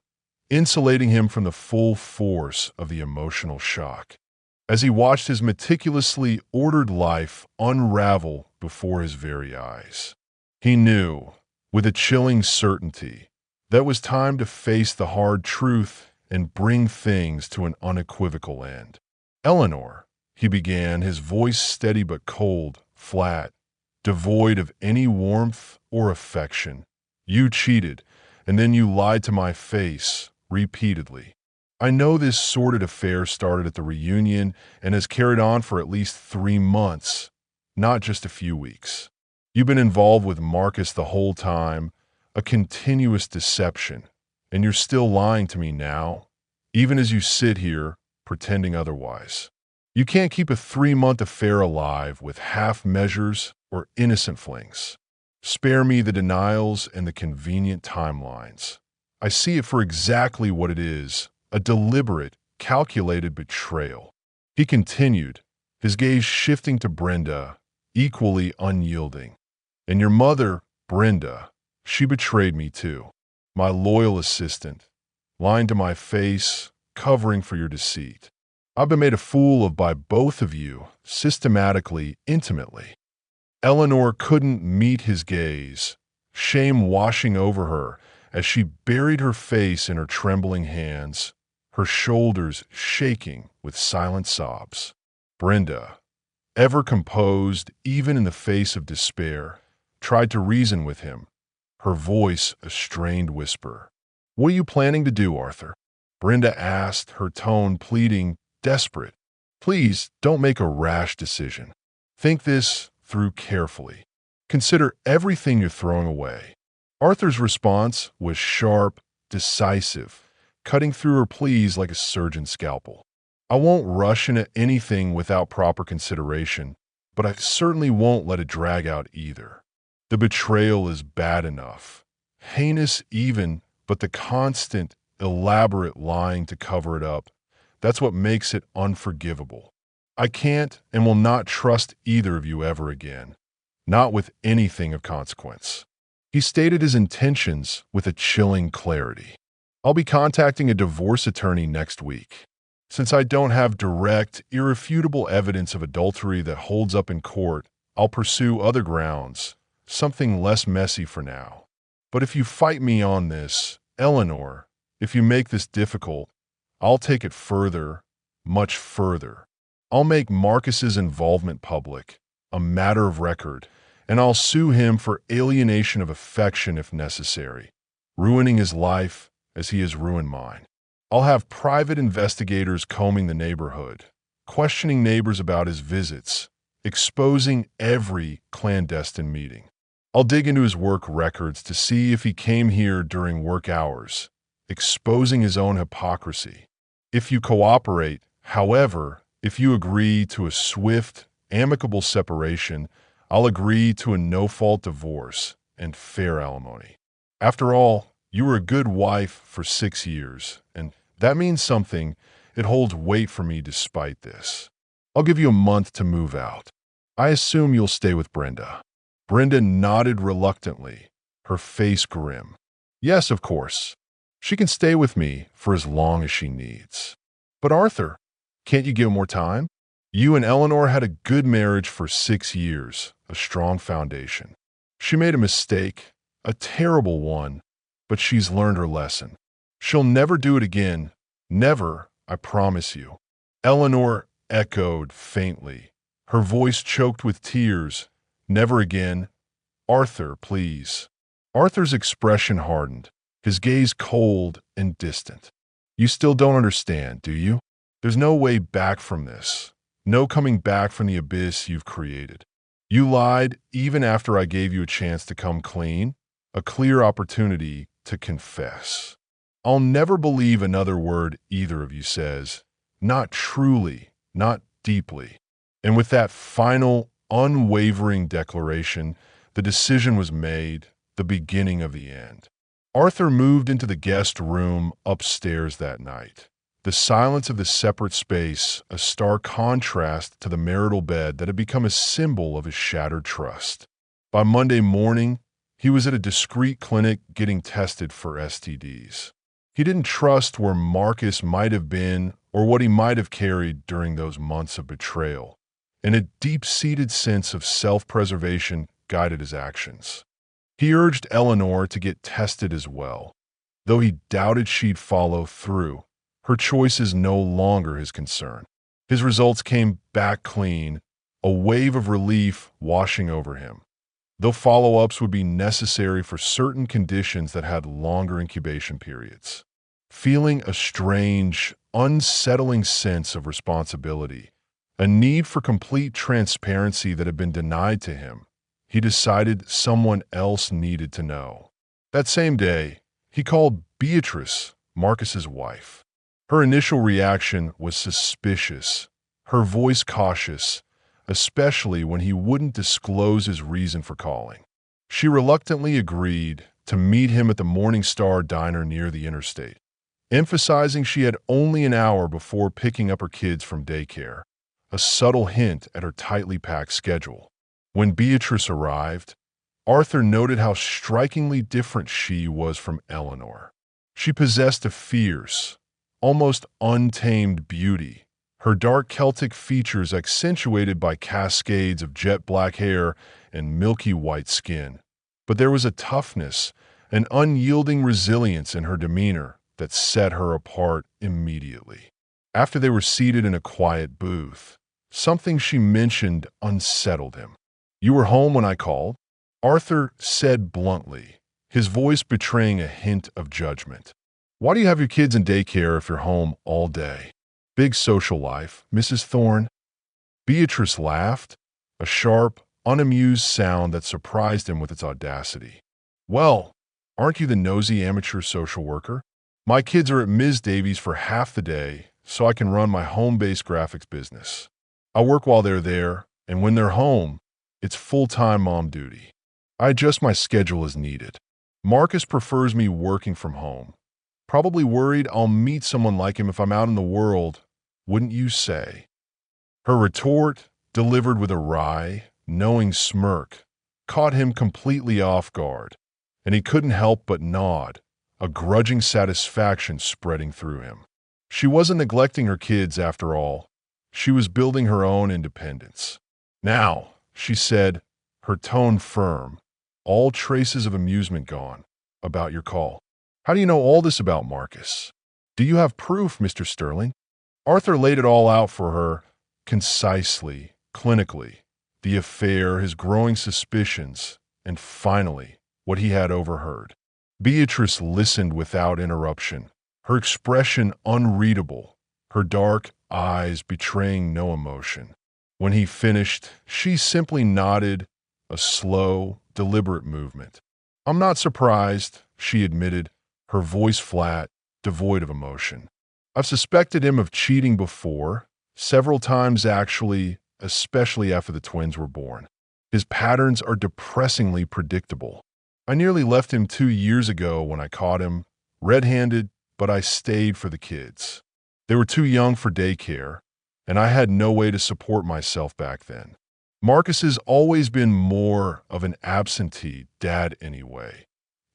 insulating him from the full force of the emotional shock. As he watched his meticulously ordered life unravel before his very eyes, he knew, with a chilling certainty, that it was time to face the hard truth and bring things to an unequivocal end. "Eleanor," he began, his voice steady but cold, flat, devoid of any warmth or affection. "You cheated, and then you lied to my face, repeatedly. I know this sordid affair started at the reunion and has carried on for at least 3 months, not just a few weeks. You've been involved with Marcus the whole time, a continuous deception, and you're still lying to me now, even as you sit here pretending otherwise. You can't keep a 3-month affair alive with half measures or innocent flings. Spare me the denials and the convenient timelines. I see it for exactly what it is, a deliberate, calculated betrayal." He continued, his gaze shifting to Brenda, equally unyielding. "And your mother, Brenda, she betrayed me too. My loyal assistant, lying to my face, covering for your deceit. I've been made a fool of by both of you, systematically, intimately." Eleanor couldn't meet his gaze, shame washing over her as she buried her face in her trembling hands, her shoulders shaking with silent sobs. Brenda, ever composed even in the face of despair, tried to reason with him, her voice a strained whisper. "What are you planning to do, Arthur?" Brenda asked, her tone pleading, desperate. "Please don't make a rash decision. Think this through carefully. Consider everything you're throwing away." Arthur's response was sharp, decisive, cutting through her pleas like a surgeon's scalpel. "I won't rush into anything without proper consideration, but I certainly won't let it drag out either. The betrayal is bad enough, heinous even, but the constant, elaborate lying to cover it up, that's what makes it unforgivable. I can't and will not trust either of you ever again, not with anything of consequence." He stated his intentions with a chilling clarity. "I'll be contacting a divorce attorney next week. Since I don't have direct, irrefutable evidence of adultery that holds up in court, I'll pursue other grounds, something less messy for now. But if you fight me on this, Eleanor, if you make this difficult, I'll take it further, much further. I'll make Marcus's involvement public, a matter of record, and I'll sue him for alienation of affection if necessary, ruining his life as he has ruined mine. I'll have private investigators combing the neighborhood, questioning neighbors about his visits, exposing every clandestine meeting. I'll dig into his work records to see if he came here during work hours, exposing his own hypocrisy. If you cooperate, however, if you agree to a swift, amicable separation, I'll agree to a no-fault divorce and fair alimony. After all, you were a good wife for 6 years, and that means something. It holds weight for me despite this. I'll give you a month to move out. I assume you'll stay with Brenda." Brenda nodded reluctantly, her face grim. "Yes, of course. She can stay with me for as long as she needs." "But Arthur, can't you give more time? You and Eleanor had a good marriage for 6 years, a strong foundation. She made a mistake, a terrible one, but she's learned her lesson. She'll never do it again. Never, I promise you. Eleanor echoed faintly, her voice choked with tears. Never again. Arthur, please. Arthur's expression hardened, his gaze cold and distant. You still don't understand, do you? There's no way back from this. No coming back from the abyss you've created. You lied even after I gave you a chance to come clean, a clear opportunity to confess. I'll never believe another word either of you says. Not truly, not deeply. And with that final, unwavering declaration, the decision was made, the beginning of the end. Arthur moved into the guest room upstairs that night. The silence of the separate space, a stark contrast to the marital bed that had become a symbol of his shattered trust. By Monday morning, he was at a discreet clinic getting tested for STDs. He didn't trust where Marcus might have been or what he might have carried during those months of betrayal, and a deep-seated sense of self-preservation guided his actions. He urged Eleanor to get tested as well, though he doubted she'd follow through. Her choice is no longer his concern. His results came back clean, a wave of relief washing over him, though follow-ups would be necessary for certain conditions that had longer incubation periods. Feeling a strange, unsettling sense of responsibility, a need for complete transparency that had been denied to him, he decided someone else needed to know. That same day, he called Beatrice, Marcus's wife. Her initial reaction was suspicious, her voice cautious, especially when he wouldn't disclose his reason for calling. She reluctantly agreed to meet him at the Morning Star diner near the interstate, emphasizing she had only an hour before picking up her kids from daycare, a subtle hint at her tightly packed schedule. When Beatrice arrived, Arthur noted how strikingly different she was from Eleanor. She possessed a fierce, almost untamed beauty, her dark Celtic features accentuated by cascades of jet black hair and milky white skin. But there was a toughness, an unyielding resilience in her demeanor that set her apart immediately. After they were seated in a quiet booth, something she mentioned unsettled him. You were home when I called? Arthur said bluntly, his voice betraying a hint of judgment. Why do you have your kids in daycare if you're home all day? Big social life, Mrs. Thorne. Beatrice laughed, a sharp, unamused sound that surprised him with its audacity. Well, aren't you the nosy amateur social worker? My kids are at Ms. Davies for half the day, so I can run my home-based graphics business. I work while they're there, and when they're home, it's full-time mom duty. I adjust my schedule as needed. Marcus prefers me working from home. Probably worried I'll meet someone like him if I'm out in the world, wouldn't you say? Her retort, delivered with a wry, knowing smirk, caught him completely off guard, and he couldn't help but nod, a grudging satisfaction spreading through him. She wasn't neglecting her kids after all. She was building her own independence. Now, she said, her tone firm, all traces of amusement gone, about your call. How do you know all this about Marcus? Do you have proof, Mr. Sterling? Arthur laid it all out for her, concisely, clinically, the affair, his growing suspicions, and finally, what he had overheard. Beatrice listened without interruption, her expression unreadable, her dark eyes betraying no emotion. When he finished, she simply nodded, a slow, deliberate movement. I'm not surprised, she admitted, her voice flat, devoid of emotion. I've suspected him of cheating before, several times actually, especially after the twins were born. His patterns are depressingly predictable. I nearly left him 2 years ago when I caught him, red-handed, but I stayed for the kids. They were too young for daycare, and I had no way to support myself back then. Marcus has always been more of an absentee dad anyway,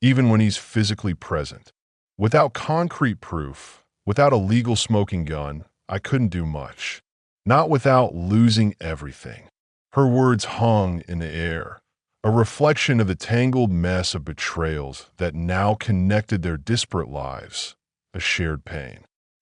even when he's physically present. Without concrete proof, without a legal smoking gun, I couldn't do much. Not without losing everything. Her words hung in the air, a reflection of the tangled mess of betrayals that now connected their disparate lives, a shared pain.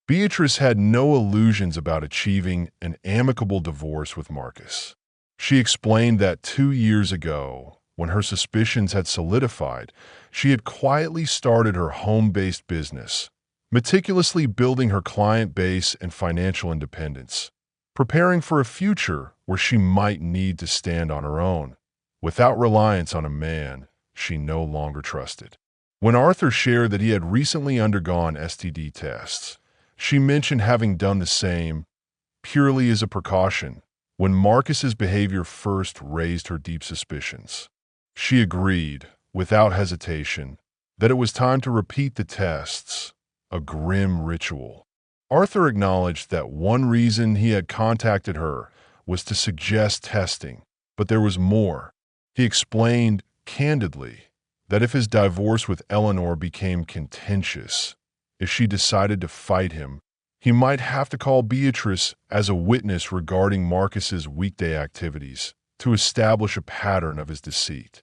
Beatrice had no illusions about achieving an amicable divorce with Marcus. She explained that 2 years ago, when her suspicions had solidified, she had quietly started her home-based business, meticulously building her client base and financial independence, preparing for a future where she might need to stand on her own, without reliance on a man she no longer trusted. When Arthur shared that he had recently undergone STD tests, she mentioned having done the same, purely as a precaution, when Marcus's behavior first raised her deep suspicions. She agreed, without hesitation, that it was time to repeat the tests, a grim ritual. Arthur acknowledged that one reason he had contacted her was to suggest testing, but there was more. He explained, candidly, that if his divorce with Eleanor became contentious, if she decided to fight him, he might have to call Beatrice as a witness regarding Marcus's weekday activities to establish a pattern of his deceit.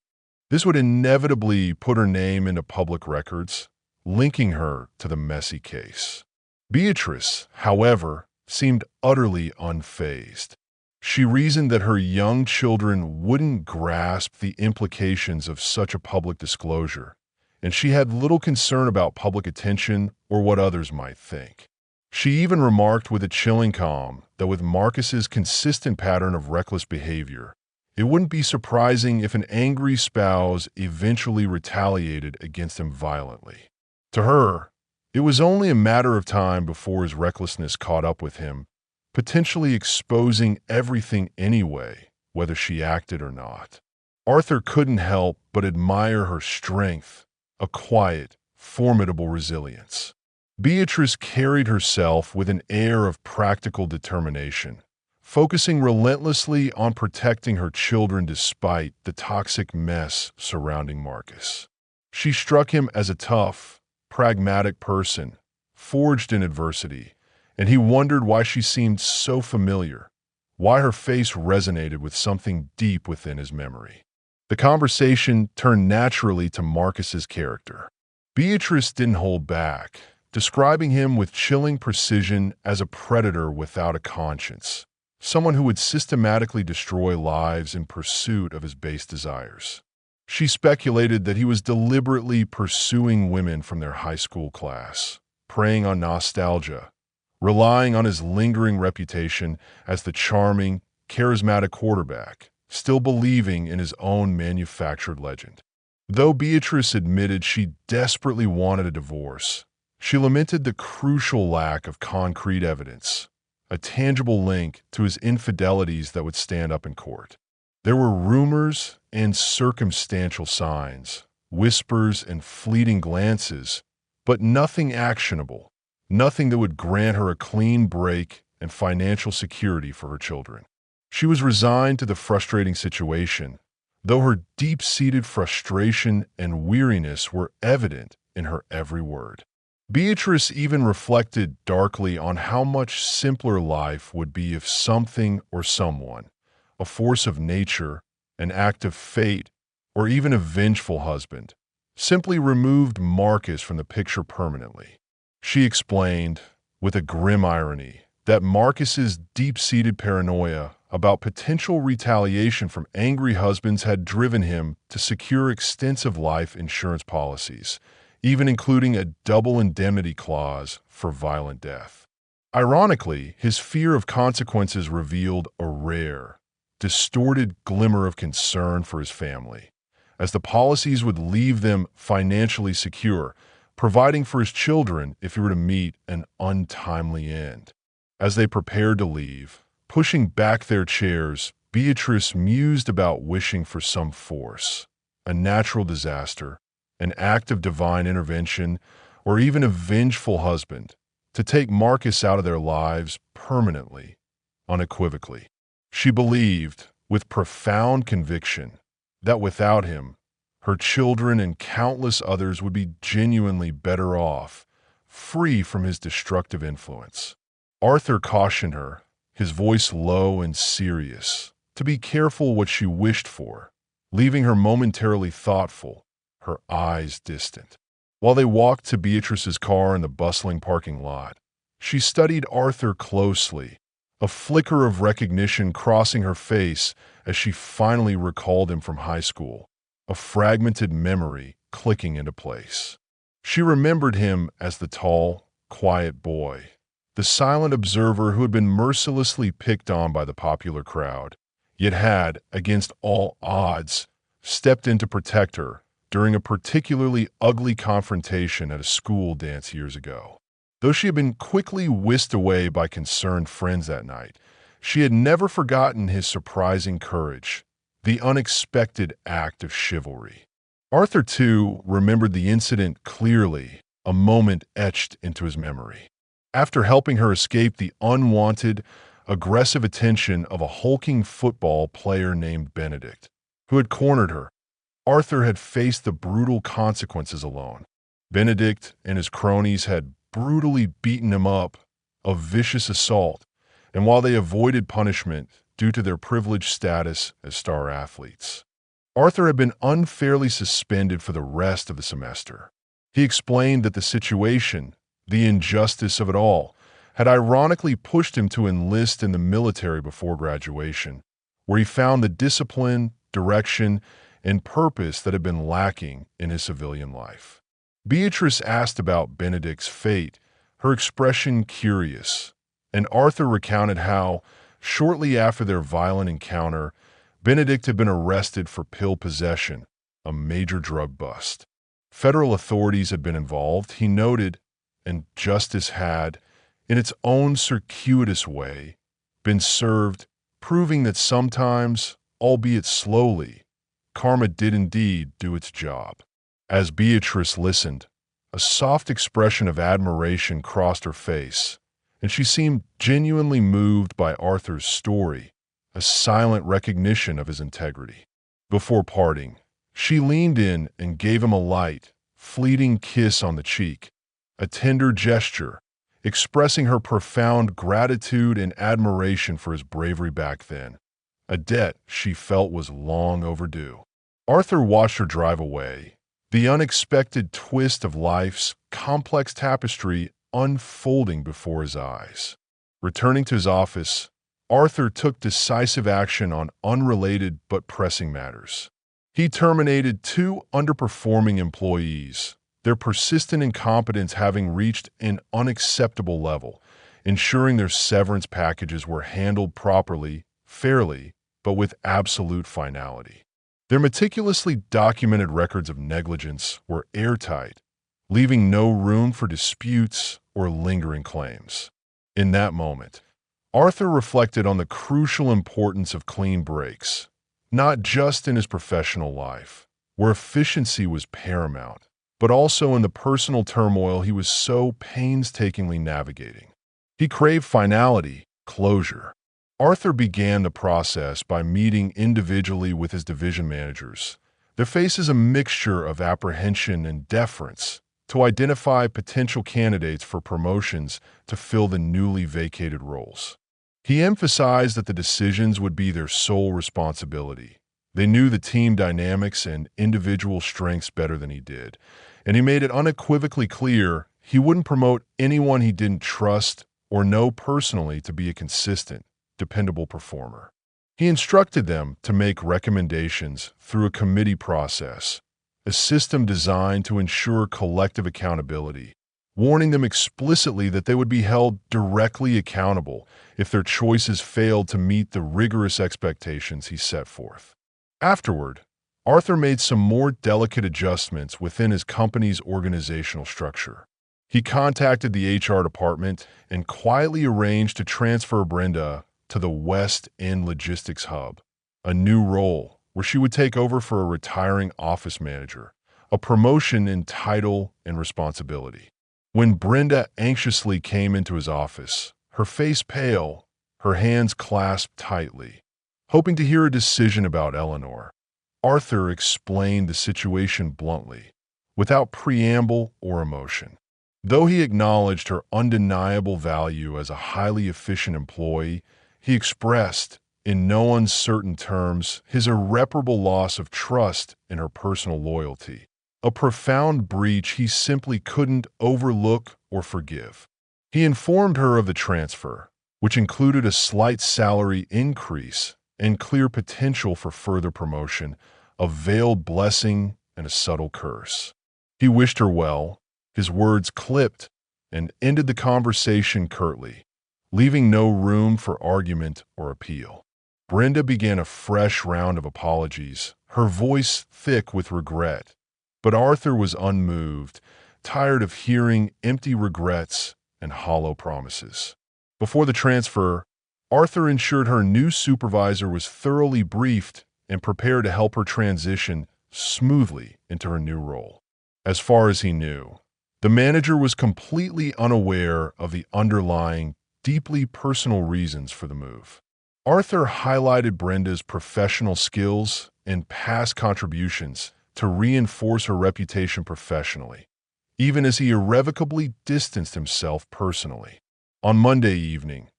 This would inevitably put her name into public records, linking her to the messy case. Beatrice, however, seemed utterly unfazed. She reasoned that her young children wouldn't grasp the implications of such a public disclosure, and she had little concern about public attention or what others might think. She even remarked with a chilling calm that with Marcus's consistent pattern of reckless behavior, it wouldn't be surprising if an angry spouse eventually retaliated against him violently. To her, it was only a matter of time before his recklessness caught up with him, potentially exposing everything anyway, whether she acted or not. Arthur couldn't help but admire her strength, a quiet, formidable resilience. Beatrice carried herself with an air of practical determination, focusing relentlessly on protecting her children despite the toxic mess surrounding Marcus. She struck him as a tough, pragmatic person, forged in adversity, and he wondered why she seemed so familiar, why her face resonated with something deep within his memory. The conversation turned naturally to Marcus's character. Beatrice didn't hold back, describing him with chilling precision as a predator without a conscience, someone who would systematically destroy lives in pursuit of his base desires. She speculated that he was deliberately pursuing women from their high school class, preying on nostalgia, relying on his lingering reputation as the charming, charismatic quarterback, still believing in his own manufactured legend. Though Beatrice admitted she desperately wanted a divorce, she lamented the crucial lack of concrete evidence, a tangible link to his infidelities that would stand up in court. There were rumors and circumstantial signs, whispers and fleeting glances, but nothing actionable, nothing that would grant her a clean break and financial security for her children. She was resigned to the frustrating situation, though her deep-seated frustration and weariness were evident in her every word. Beatrice even reflected darkly on how much simpler life would be if something or someone, a force of nature, an act of fate, or even a vengeful husband, simply removed Marcus from the picture permanently. She explained, with a grim irony, that Marcus's deep-seated paranoia about potential retaliation from angry husbands had driven him to secure extensive life insurance policies, even including a double indemnity clause for violent death. Ironically, his fear of consequences revealed a rare, distorted glimmer of concern for his family, as the policies would leave them financially secure, providing for his children if he were to meet an untimely end. As they prepared to leave, pushing back their chairs, Beatrice mused about wishing for some force, a natural disaster, an act of divine intervention, or even a vengeful husband, to take Marcus out of their lives permanently, unequivocally. She believed, with profound conviction, that without him, her children and countless others would be genuinely better off, free from his destructive influence. Arthur cautioned her, his voice low and serious, to be careful what she wished for, leaving her momentarily thoughtful, her eyes distant. While they walked to Beatrice's car in the bustling parking lot, she studied Arthur closely, a flicker of recognition crossing her face as she finally recalled him from high school, a fragmented memory clicking into place. She remembered him as the tall, quiet boy, the silent observer who had been mercilessly picked on by the popular crowd, yet had, against all odds, stepped in to protect her during a particularly ugly confrontation at a school dance years ago. Though she had been quickly whisked away by concerned friends that night, she had never forgotten his surprising courage, the unexpected act of chivalry. Arthur, too, remembered the incident clearly, a moment etched into his memory. After helping her escape the unwanted, aggressive attention of a hulking football player named Benedict, who had cornered her, Arthur had faced the brutal consequences alone. Benedict and his cronies had brutally beaten him up, a vicious assault, and while they avoided punishment due to their privileged status as star athletes, Arthur had been unfairly suspended for the rest of the semester. He explained that the situation, the injustice of it all, had ironically pushed him to enlist in the military before graduation, where he found the discipline, direction, and purpose that had been lacking in his civilian life. Beatrice asked about Benedict's fate, her expression curious, and Arthur recounted how, shortly after their violent encounter, Benedict had been arrested for pill possession, a major drug bust. Federal authorities had been involved, he noted, and justice had, in its own circuitous way, been served, proving that sometimes, albeit slowly, karma did indeed do its job. As Beatrice listened, a soft expression of admiration crossed her face, and she seemed genuinely moved by Arthur's story, a silent recognition of his integrity. Before parting, she leaned in and gave him a light, fleeting kiss on the cheek, a tender gesture, expressing her profound gratitude and admiration for his bravery back then, a debt she felt was long overdue. Arthur watched her drive away, the unexpected twist of life's complex tapestry unfolding before his eyes. Returning to his office, Arthur took decisive action on unrelated but pressing matters. He terminated 2 underperforming employees, their persistent incompetence having reached an unacceptable level, ensuring their severance packages were handled properly, fairly, but with absolute finality. Their meticulously documented records of negligence were airtight, leaving no room for disputes or lingering claims. In that moment, Arthur reflected on the crucial importance of clean breaks, not just in his professional life, where efficiency was paramount, but also in the personal turmoil he was so painstakingly navigating. He craved finality, closure. Arthur began the process by meeting individually with his division managers, their faces a mixture of apprehension and deference, to identify potential candidates for promotions to fill the newly vacated roles. He emphasized that the decisions would be their sole responsibility. They knew the team dynamics and individual strengths better than he did, and he made it unequivocally clear he wouldn't promote anyone he didn't trust or know personally to be a consistent, dependable performer. He instructed them to make recommendations through a committee process, a system designed to ensure collective accountability, warning them explicitly that they would be held directly accountable if their choices failed to meet the rigorous expectations he set forth. Afterward, Arthur made some more delicate adjustments within his company's organizational structure. He contacted the HR department and quietly arranged to transfer Brenda to the West End Logistics Hub, a new role where she would take over for a retiring office manager, a promotion in title and responsibility. When Brenda anxiously came into his office, her face pale, her hands clasped tightly, hoping to hear a decision about Eleanor, Arthur explained the situation bluntly, without preamble or emotion. Though he acknowledged her undeniable value as a highly efficient employee, he expressed, in no uncertain terms, his irreparable loss of trust in her personal loyalty, a profound breach he simply couldn't overlook or forgive. He informed her of the transfer, which included a slight salary increase and clear potential for further promotion, a veiled blessing and a subtle curse. He wished her well, his words clipped, and ended the conversation curtly, leaving no room for argument or appeal. Brenda began a fresh round of apologies, her voice thick with regret. But Arthur was unmoved, tired of hearing empty regrets and hollow promises. Before the transfer, Arthur ensured her new supervisor was thoroughly briefed and prepared to help her transition smoothly into her new role. As far as he knew, the manager was completely unaware of the underlying, deeply personal reasons for the move. Arthur highlighted Brenda's professional skills and past contributions to reinforce her reputation professionally, even as he irrevocably distanced himself personally. On Monday evening,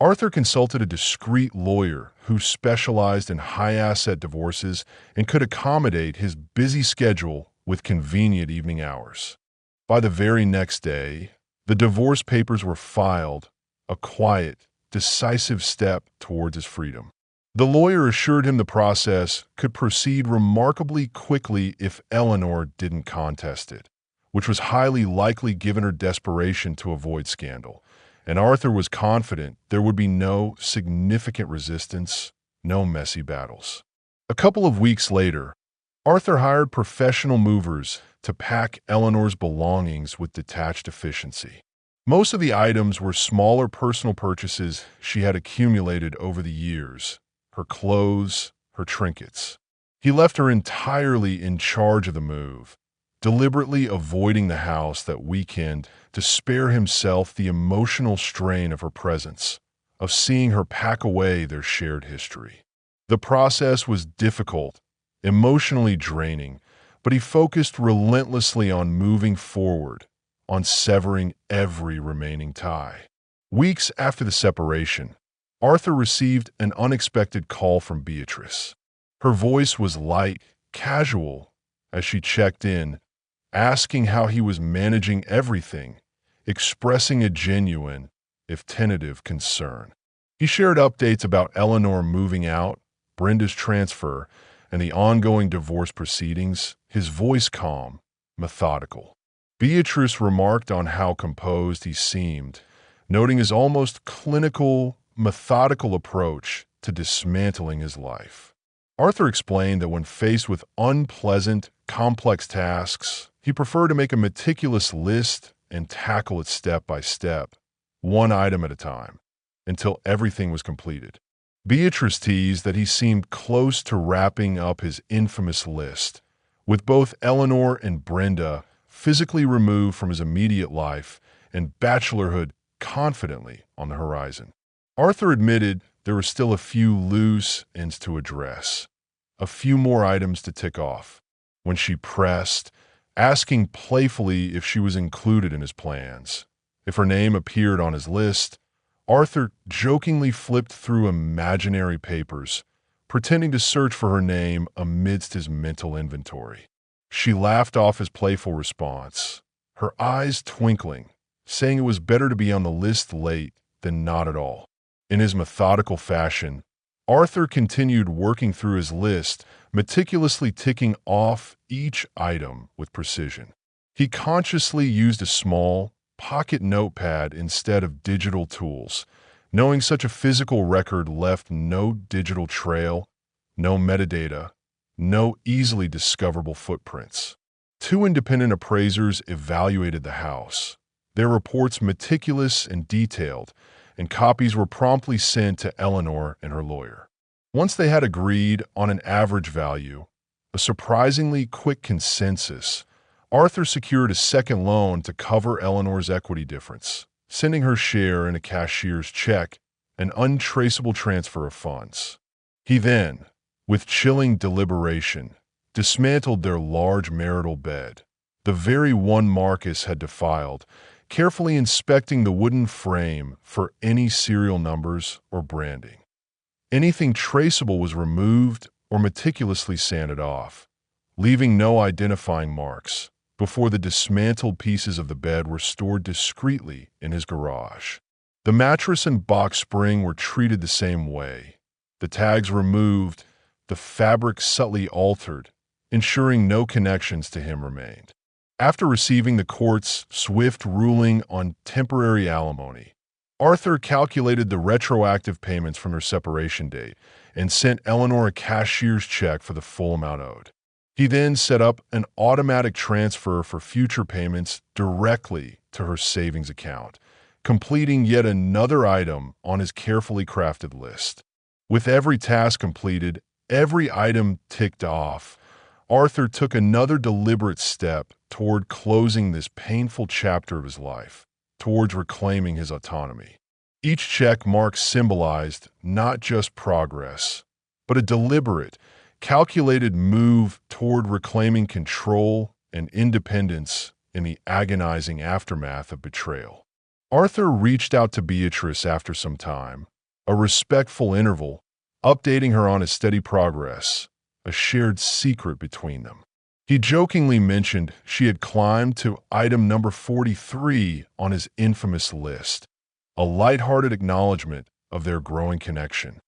Arthur consulted a discreet lawyer who specialized in high-asset divorces and could accommodate his busy schedule with convenient evening hours. By the very next day, the divorce papers were filed, a quiet, decisive step towards his freedom. The lawyer assured him the process could proceed remarkably quickly if Eleanor didn't contest it, which was highly likely given her desperation to avoid scandal, and Arthur was confident there would be no significant resistance, no messy battles. A couple of weeks later, Arthur hired professional movers to pack Eleanor's belongings with detached efficiency. Most of the items were smaller personal purchases she had accumulated over the years, her clothes, her trinkets. He left her entirely in charge of the move, deliberately avoiding the house that weekend to spare himself the emotional strain of her presence, of seeing her pack away their shared history. The process was difficult, emotionally draining, but he focused relentlessly on moving forward, on severing every remaining tie. Weeks after the separation, Arthur received an unexpected call from Beatrice. Her voice was light, casual, as she checked in, asking how he was managing everything, expressing a genuine, if tentative, concern. He shared updates about Eleanor moving out, Brenda's transfer, and the ongoing divorce proceedings, his voice calm, methodical. Beatrice remarked on how composed he seemed, noting his almost clinical, methodical approach to dismantling his life. Arthur explained that when faced with unpleasant, complex tasks, he preferred to make a meticulous list and tackle it step by step, one item at a time, until everything was completed. Beatrice teased that he seemed close to wrapping up his infamous list, with both Eleanor and Brenda physically removed from his immediate life and bachelorhood confidently on the horizon. Arthur admitted there were still a few loose ends to address, a few more items to tick off. When she pressed, asking playfully if she was included in his plans, if her name appeared on his list, Arthur jokingly flipped through imaginary papers, pretending to search for her name amidst his mental inventory. She laughed off his playful response, her eyes twinkling, saying it was better to be on the list late than not at all. In his methodical fashion, Arthur continued working through his list, meticulously ticking off each item with precision. He consciously used a small, pocket notepad instead of digital tools, knowing such a physical record left no digital trail, no metadata, no easily discoverable footprints. 2 independent appraisers evaluated the house, their reports meticulous and detailed, and copies were promptly sent to Eleanor and her lawyer. Once they had agreed on an average value, a surprisingly quick consensus, Arthur secured a second loan to cover Eleanor's equity difference, sending her share in a cashier's check, an untraceable transfer of funds. He then, with chilling deliberation, dismantled their large marital bed, the very one Marcus had defiled, carefully inspecting the wooden frame for any serial numbers or branding. Anything traceable was removed or meticulously sanded off, leaving no identifying marks, before the dismantled pieces of the bed were stored discreetly in his garage. The mattress and box spring were treated the same way. The tags removed, the fabric subtly altered, ensuring no connections to him remained. After receiving the court's swift ruling on temporary alimony, Arthur calculated the retroactive payments from their separation date and sent Eleanor a cashier's check for the full amount owed. He then set up an automatic transfer for future payments directly to her savings account, completing yet another item on his carefully crafted list. With every task completed, every item ticked off, Arthur took another deliberate step toward closing this painful chapter of his life, towards reclaiming his autonomy. Each check mark symbolized not just progress, but a deliberate, calculated move toward reclaiming control and independence in the agonizing aftermath of betrayal. Arthur reached out to Beatrice after some time, a respectful interval, updating her on his steady progress, a shared secret between them. He jokingly mentioned she had climbed to item number 43 on his infamous list, a lighthearted acknowledgement of their growing connection.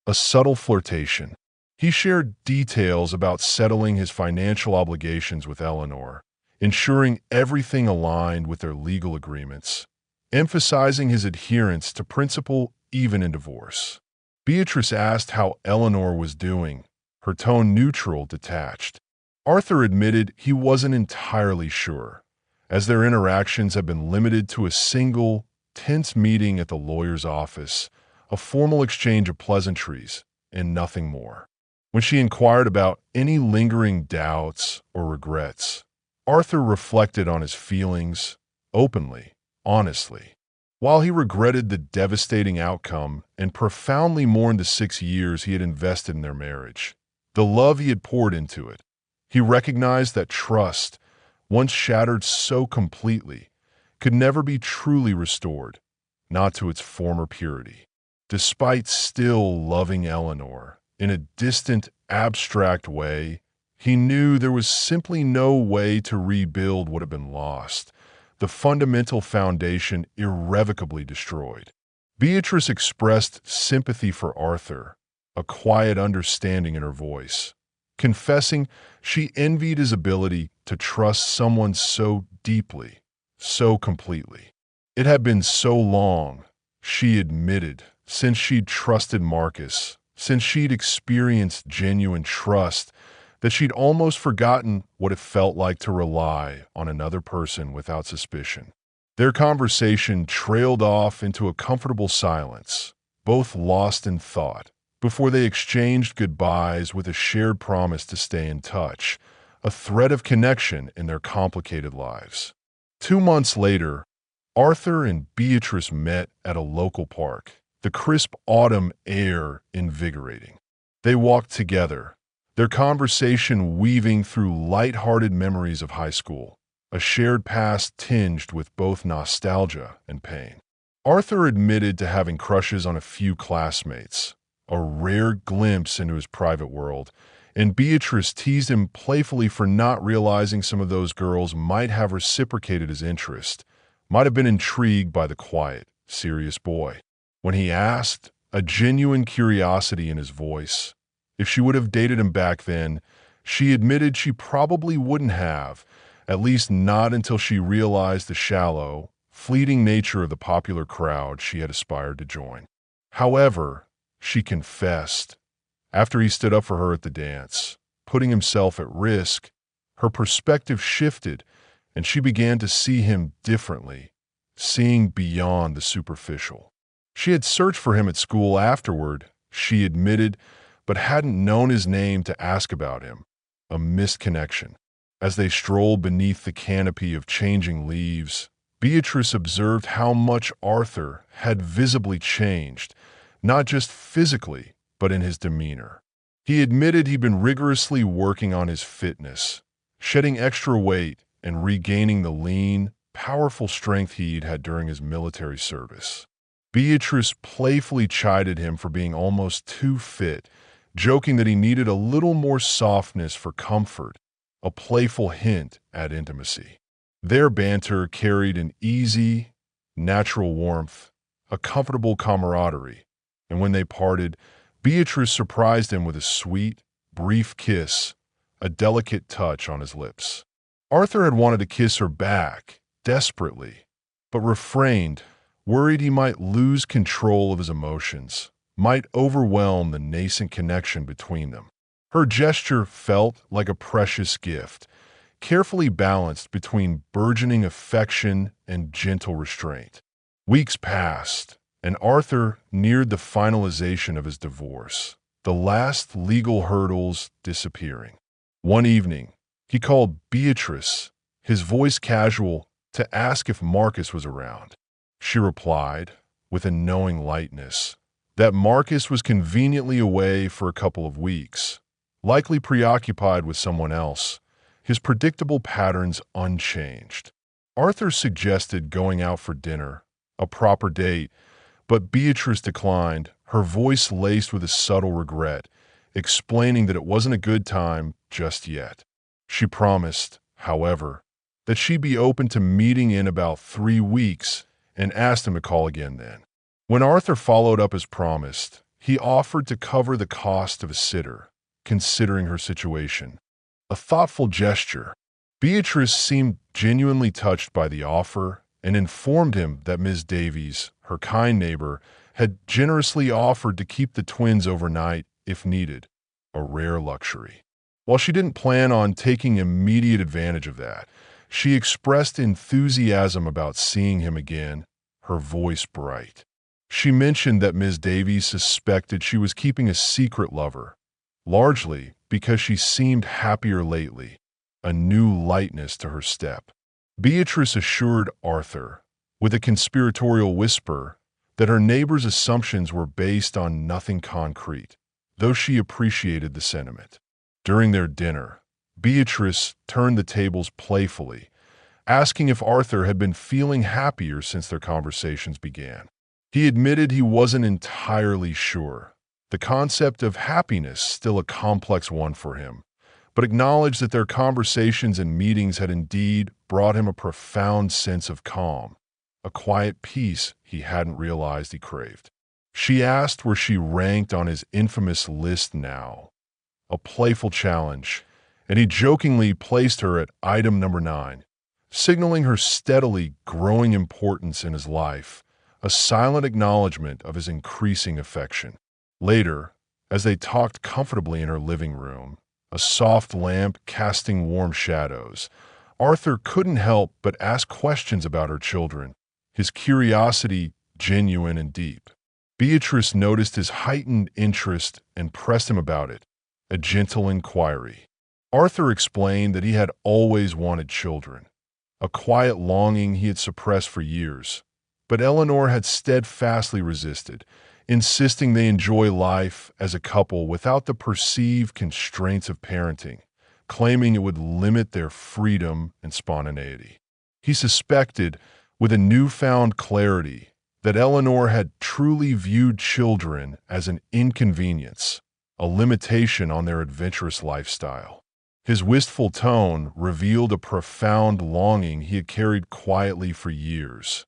A subtle flirtation. He shared details about settling his financial obligations with Eleanor, ensuring everything aligned with their legal agreements, emphasizing his adherence to principle even in divorce. Beatrice asked how Eleanor was doing, her tone neutral, detached. Arthur admitted he wasn't entirely sure, as their interactions had been limited to a single, tense meeting at the lawyer's office, a formal exchange of pleasantries, and nothing more. When she inquired about any lingering doubts or regrets, Arthur reflected on his feelings openly, honestly. While he regretted the devastating outcome and profoundly mourned the 6 years he had invested in their marriage, the love he had poured into it, he recognized that trust, once shattered so completely, could never be truly restored, not to its former purity. Despite still loving Eleanor in a distant, abstract way, he knew there was simply no way to rebuild what had been lost, the fundamental foundation irrevocably destroyed. Beatrice expressed sympathy for Arthur, a quiet understanding in her voice, confessing she envied his ability to trust someone so deeply, so completely. It had been so long, she admitted, since she'd trusted Marcus, since she'd experienced genuine trust, that she'd almost forgotten what it felt like to rely on another person without suspicion. Their conversation trailed off into a comfortable silence, both lost in thought, before they exchanged goodbyes with a shared promise to stay in touch, a thread of connection in their complicated lives. 2 months later, Arthur and Beatrice met at a local park, the crisp autumn air invigorating. They walked together, their conversation weaving through light-hearted memories of high school, a shared past tinged with both nostalgia and pain. Arthur admitted to having crushes on a few classmates, a rare glimpse into his private world, and Beatrice teased him playfully for not realizing some of those girls might have reciprocated his interest, might have been intrigued by the quiet, serious boy. When he asked, a genuine curiosity in his voice, if she would have dated him back then, she admitted she probably wouldn't have, at least not until she realized the shallow, fleeting nature of the popular crowd she had aspired to join. However, she confessed, after he stood up for her at the dance, putting himself at risk, her perspective shifted and she began to see him differently, seeing beyond the superficial. She had searched for him at school afterward, she admitted, but hadn't known his name to ask about him. A missed connection. As they strolled beneath the canopy of changing leaves, Beatrice observed how much Arthur had visibly changed, not just physically, but in his demeanor. He admitted he'd been rigorously working on his fitness, shedding extra weight and regaining the lean, powerful strength he'd had during his military service. Beatrice playfully chided him for being almost too fit, joking that he needed a little more softness for comfort, a playful hint at intimacy. Their banter carried an easy, natural warmth, a comfortable camaraderie, and when they parted, Beatrice surprised him with a sweet, brief kiss, a delicate touch on his lips. Arthur had wanted to kiss her back, desperately, but refrained, worried he might lose control of his emotions, might overwhelm the nascent connection between them. Her gesture felt like a precious gift, carefully balanced between burgeoning affection and gentle restraint. Weeks passed, and Arthur neared the finalization of his divorce, the last legal hurdles disappearing. One evening, he called Beatrice, his voice casual, to ask if Marcus was around. She replied, with a knowing lightness, that Marcus was conveniently away for a couple of weeks, likely preoccupied with someone else, his predictable patterns unchanged. Arthur suggested going out for dinner, a proper date, but Beatrice declined, her voice laced with a subtle regret, explaining that it wasn't a good time just yet. She promised, however, that she'd be open to meeting in about 3 weeks and asked him to call again then. When Arthur followed up as promised, he offered to cover the cost of a sitter, considering her situation. A thoughtful gesture. Beatrice seemed genuinely touched by the offer and informed him that Ms. Davies, her kind neighbor, had generously offered to keep the twins overnight if needed, a rare luxury. While she didn't plan on taking immediate advantage of that, she expressed enthusiasm about seeing him again, her voice bright. She mentioned that Ms. Davies suspected she was keeping a secret lover, largely because she seemed happier lately, a new lightness to her step. Beatrice assured Arthur, with a conspiratorial whisper, that her neighbor's assumptions were based on nothing concrete, though she appreciated the sentiment. During their dinner, Beatrice turned the tables playfully, asking if Arthur had been feeling happier since their conversations began. He admitted he wasn't entirely sure. The concept of happiness still a complex one for him, but acknowledged that their conversations and meetings had indeed brought him a profound sense of calm, a quiet peace he hadn't realized he craved. She asked where she ranked on his infamous list now, a playful challenge, and he jokingly placed her at item number 9, signaling her steadily growing importance in his life, a silent acknowledgement of his increasing affection. Later, as they talked comfortably in her living room, a soft lamp casting warm shadows, Arthur couldn't help but ask questions about her children, his curiosity genuine and deep. Beatrice noticed his heightened interest and pressed him about it, a gentle inquiry. Arthur explained that he had always wanted children, a quiet longing he had suppressed for years, but Eleanor had steadfastly resisted, insisting they enjoy life as a couple without the perceived constraints of parenting, claiming it would limit their freedom and spontaneity. He suspected, with a newfound clarity, that Eleanor had truly viewed children as an inconvenience, a limitation on their adventurous lifestyle. His wistful tone revealed a profound longing he had carried quietly for years,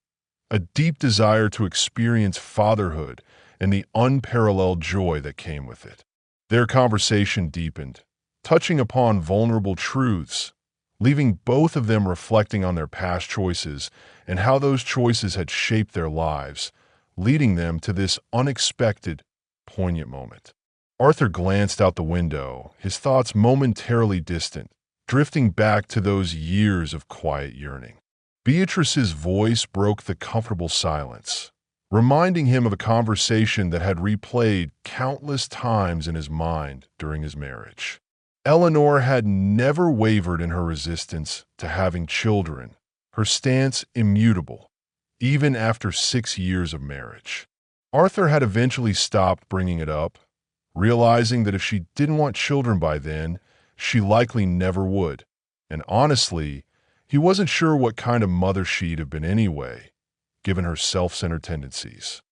a deep desire to experience fatherhood and the unparalleled joy that came with it. Their conversation deepened, touching upon vulnerable truths, leaving both of them reflecting on their past choices and how those choices had shaped their lives, leading them to this unexpected, poignant moment. Arthur glanced out the window, his thoughts momentarily distant, drifting back to those years of quiet yearning. Beatrice's voice broke the comfortable silence, reminding him of a conversation that had replayed countless times in his mind during his marriage. Eleanor had never wavered in her resistance to having children, her stance immutable, even after 6 years of marriage. Arthur had eventually stopped bringing it up, realizing that if she didn't want children by then, she likely never would. And honestly, he wasn't sure what kind of mother she'd have been anyway, given her self-centered tendencies.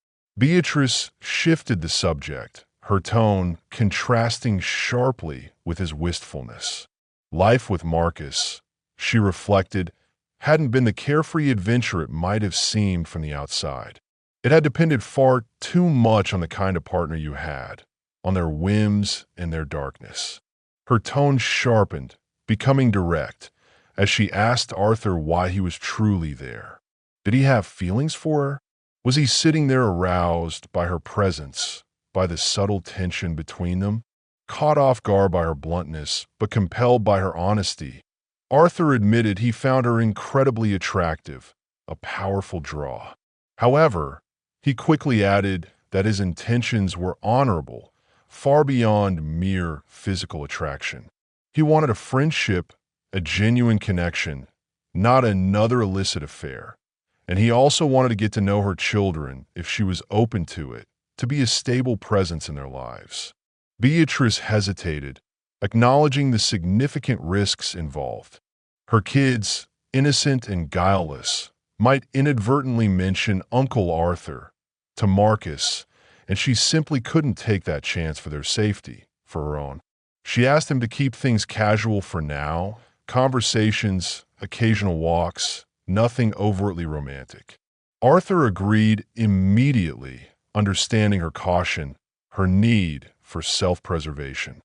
Beatrice shifted the subject, her tone contrasting sharply with his wistfulness. Life with Marcus, she reflected, hadn't been the carefree adventure it might have seemed from the outside. It had depended far too much on the kind of partner you had, on their whims and their darkness. Her tone sharpened, becoming direct, as she asked Arthur why he was truly there. Did he have feelings for her? Was he sitting there aroused by her presence, by the subtle tension between them? Caught off guard by her bluntness, but compelled by her honesty, Arthur admitted he found her incredibly attractive, a powerful draw. However, he quickly added that his intentions were honorable, far beyond mere physical attraction. He wanted a friendship, a genuine connection, not another illicit affair. And he also wanted to get to know her children, if she was open to it, to be a stable presence in their lives. Beatrice hesitated, acknowledging the significant risks involved. Her kids, innocent and guileless, might inadvertently mention Uncle Arthur to Marcus, and she simply couldn't take that chance for their safety, for her own. She asked him to keep things casual for now, conversations, occasional walks, nothing overtly romantic. Arthur agreed immediately, understanding her caution, her need for self-preservation.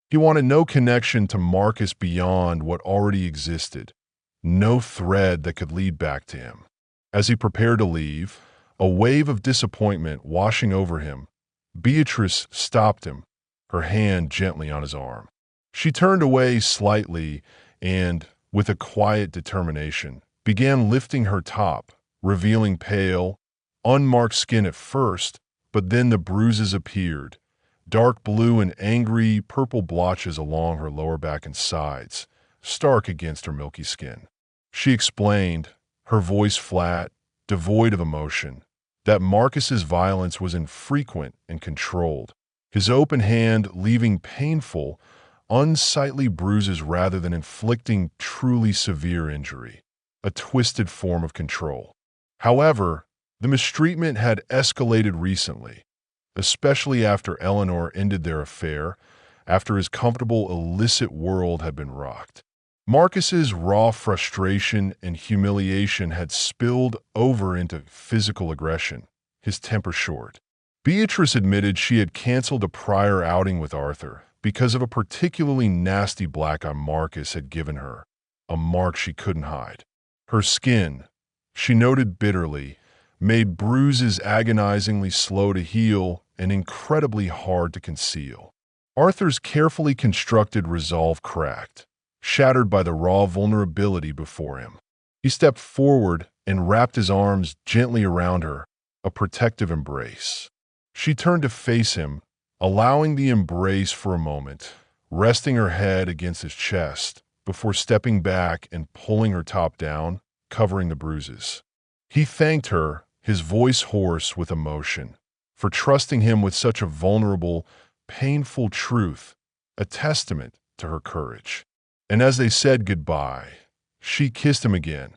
He wanted no connection to Marcus beyond what already existed, no thread that could lead back to him. As he prepared to leave, a wave of disappointment washing over him, Beatrice stopped him, her hand gently on his arm. She turned away slightly and, with a quiet determination, began lifting her top, revealing pale, unmarked skin at first, but then the bruises appeared, dark blue and angry purple blotches along her lower back and sides, stark against her milky skin. She explained, her voice flat, devoid of emotion, that Marcus's violence was infrequent and controlled, his open hand leaving painful, unsightly bruises rather than inflicting truly severe injury, a twisted form of control. However, the mistreatment had escalated recently, especially after Eleanor ended their affair, after his comfortable illicit world had been rocked. Marcus's raw frustration and humiliation had spilled over into physical aggression, his temper short. Beatrice admitted she had canceled a prior outing with Arthur because of a particularly nasty black eye Marcus had given her, a mark she couldn't hide. Her skin, she noted bitterly, made bruises agonizingly slow to heal and incredibly hard to conceal. Arthur's carefully constructed resolve cracked, shattered by the raw vulnerability before him. He stepped forward and wrapped his arms gently around her, a protective embrace. She turned to face him, allowing the embrace for a moment, resting her head against his chest before stepping back and pulling her top down, covering the bruises. He thanked her, his voice hoarse with emotion, for trusting him with such a vulnerable, painful truth, a testament to her courage. And as they said goodbye, she kissed him again,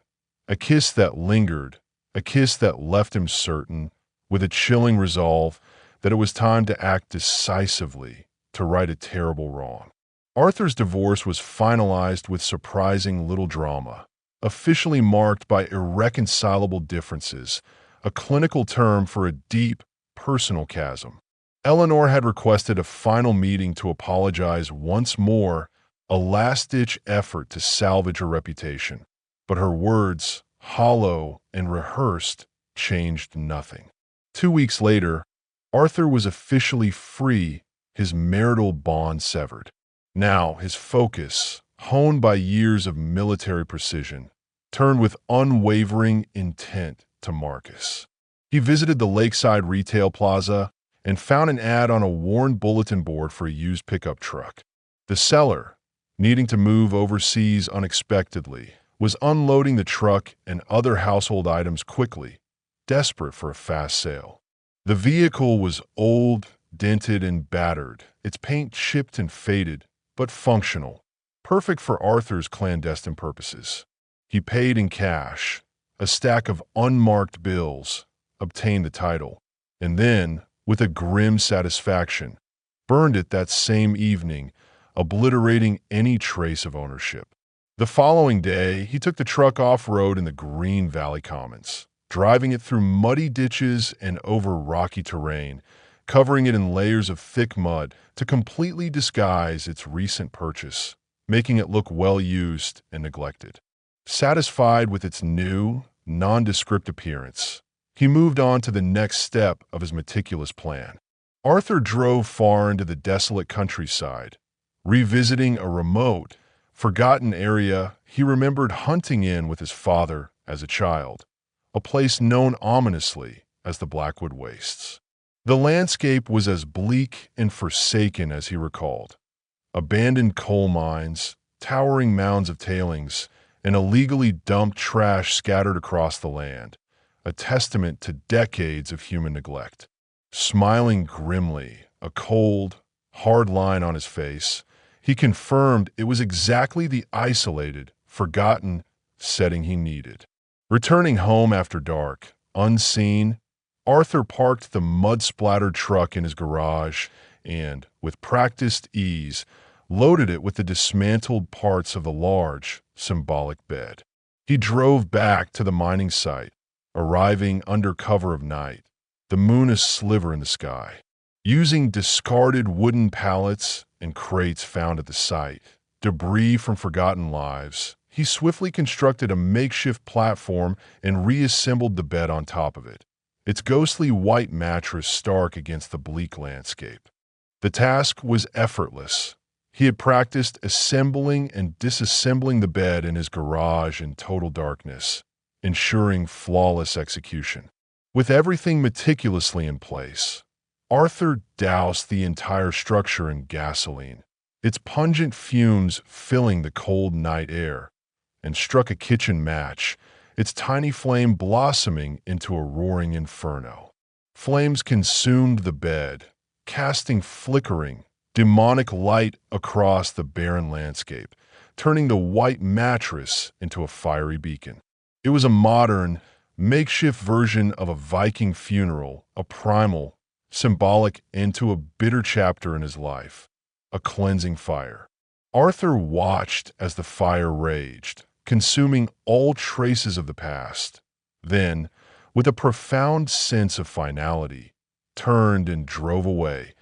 a kiss that lingered, a kiss that left him certain, with a chilling resolve, that it was time to act decisively to right a terrible wrong. Arthur's divorce was finalized with surprising little drama, officially marked by irreconcilable differences, a clinical term for a deep, personal chasm. Eleanor had requested a final meeting to apologize once more, a last-ditch effort to salvage her reputation. But her words, hollow and rehearsed, changed nothing. 2 weeks later, Arthur was officially free, his marital bond severed. Now his focus, honed by years of military precision, turned with unwavering intent to Marcus. He visited the Lakeside Retail Plaza and found an ad on a worn bulletin board for a used pickup truck. The seller, needing to move overseas unexpectedly, was unloading the truck and other household items quickly, desperate for a fast sale. The vehicle was old, dented, and battered, its paint chipped and faded, but functional, perfect for Arthur's clandestine purposes. He paid in cash, a stack of unmarked bills, obtained the title, and then, with a grim satisfaction, burned it that same evening, obliterating any trace of ownership. The following day, he took the truck off-road in the Green Valley Commons, driving it through muddy ditches and over rocky terrain, covering it in layers of thick mud to completely disguise its recent purchase, making it look well-used and neglected. Satisfied with its new, nondescript appearance, he moved on to the next step of his meticulous plan. Arthur drove far into the desolate countryside, revisiting a remote, forgotten area he remembered hunting in with his father as a child, a place known ominously as the Blackwood Wastes. The landscape was as bleak and forsaken as he recalled. Abandoned coal mines, towering mounds of tailings, and illegally dumped trash scattered across the land, a testament to decades of human neglect. Smiling grimly, a cold, hard line on his face, he confirmed it was exactly the isolated, forgotten setting he needed. Returning home after dark, unseen, Arthur parked the mud-splattered truck in his garage and, with practiced ease, loaded it with the dismantled parts of the large, symbolic bed. He drove back to the mining site, arriving under cover of night, the moon a sliver in the sky. Using discarded wooden pallets and crates found at the site, debris from forgotten lives, he swiftly constructed a makeshift platform and reassembled the bed on top of it, its ghostly white mattress stark against the bleak landscape. The task was effortless. He had practiced assembling and disassembling the bed in his garage in total darkness, ensuring flawless execution. With everything meticulously in place, Arthur doused the entire structure in gasoline, its pungent fumes filling the cold night air, and struck a kitchen match, its tiny flame blossoming into a roaring inferno. Flames consumed the bed, casting flickering, demonic light across the barren landscape, turning the white mattress into a fiery beacon. It was a modern, makeshift version of a Viking funeral, a primal, symbolic end to a bitter chapter in his life, a cleansing fire. Arthur watched as the fire raged, consuming all traces of the past. Then, with a profound sense of finality, turned and drove away,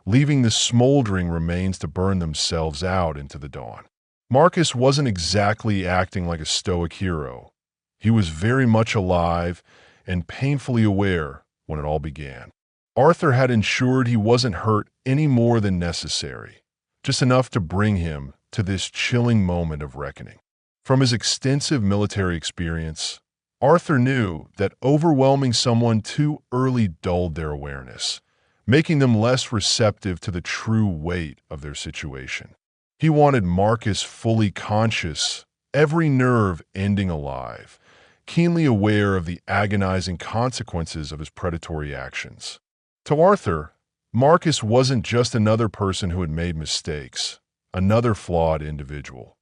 leaving the smoldering remains to burn themselves out into the dawn. Marcus wasn't exactly acting like a stoic hero. He was very much alive and painfully aware when it all began. Arthur had ensured he wasn't hurt any more than necessary, just enough to bring him to this chilling moment of reckoning. From his extensive military experience, Arthur knew that overwhelming someone too early dulled their awareness, making them less receptive to the true weight of their situation. He wanted Marcus fully conscious, every nerve ending alive, keenly aware of the agonizing consequences of his predatory actions. To Arthur, Marcus wasn't just another person who had made mistakes, another flawed individual.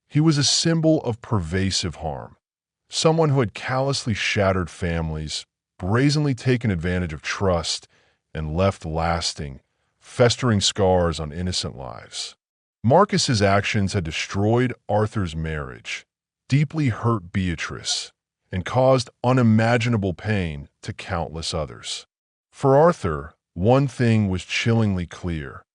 He was a symbol of pervasive harm, someone who had callously shattered families, brazenly taken advantage of trust, and left lasting, festering scars on innocent lives. Marcus's actions had destroyed Arthur's marriage, deeply hurt Beatrice, and caused unimaginable pain to countless others. For Arthur, one thing was chillingly clear.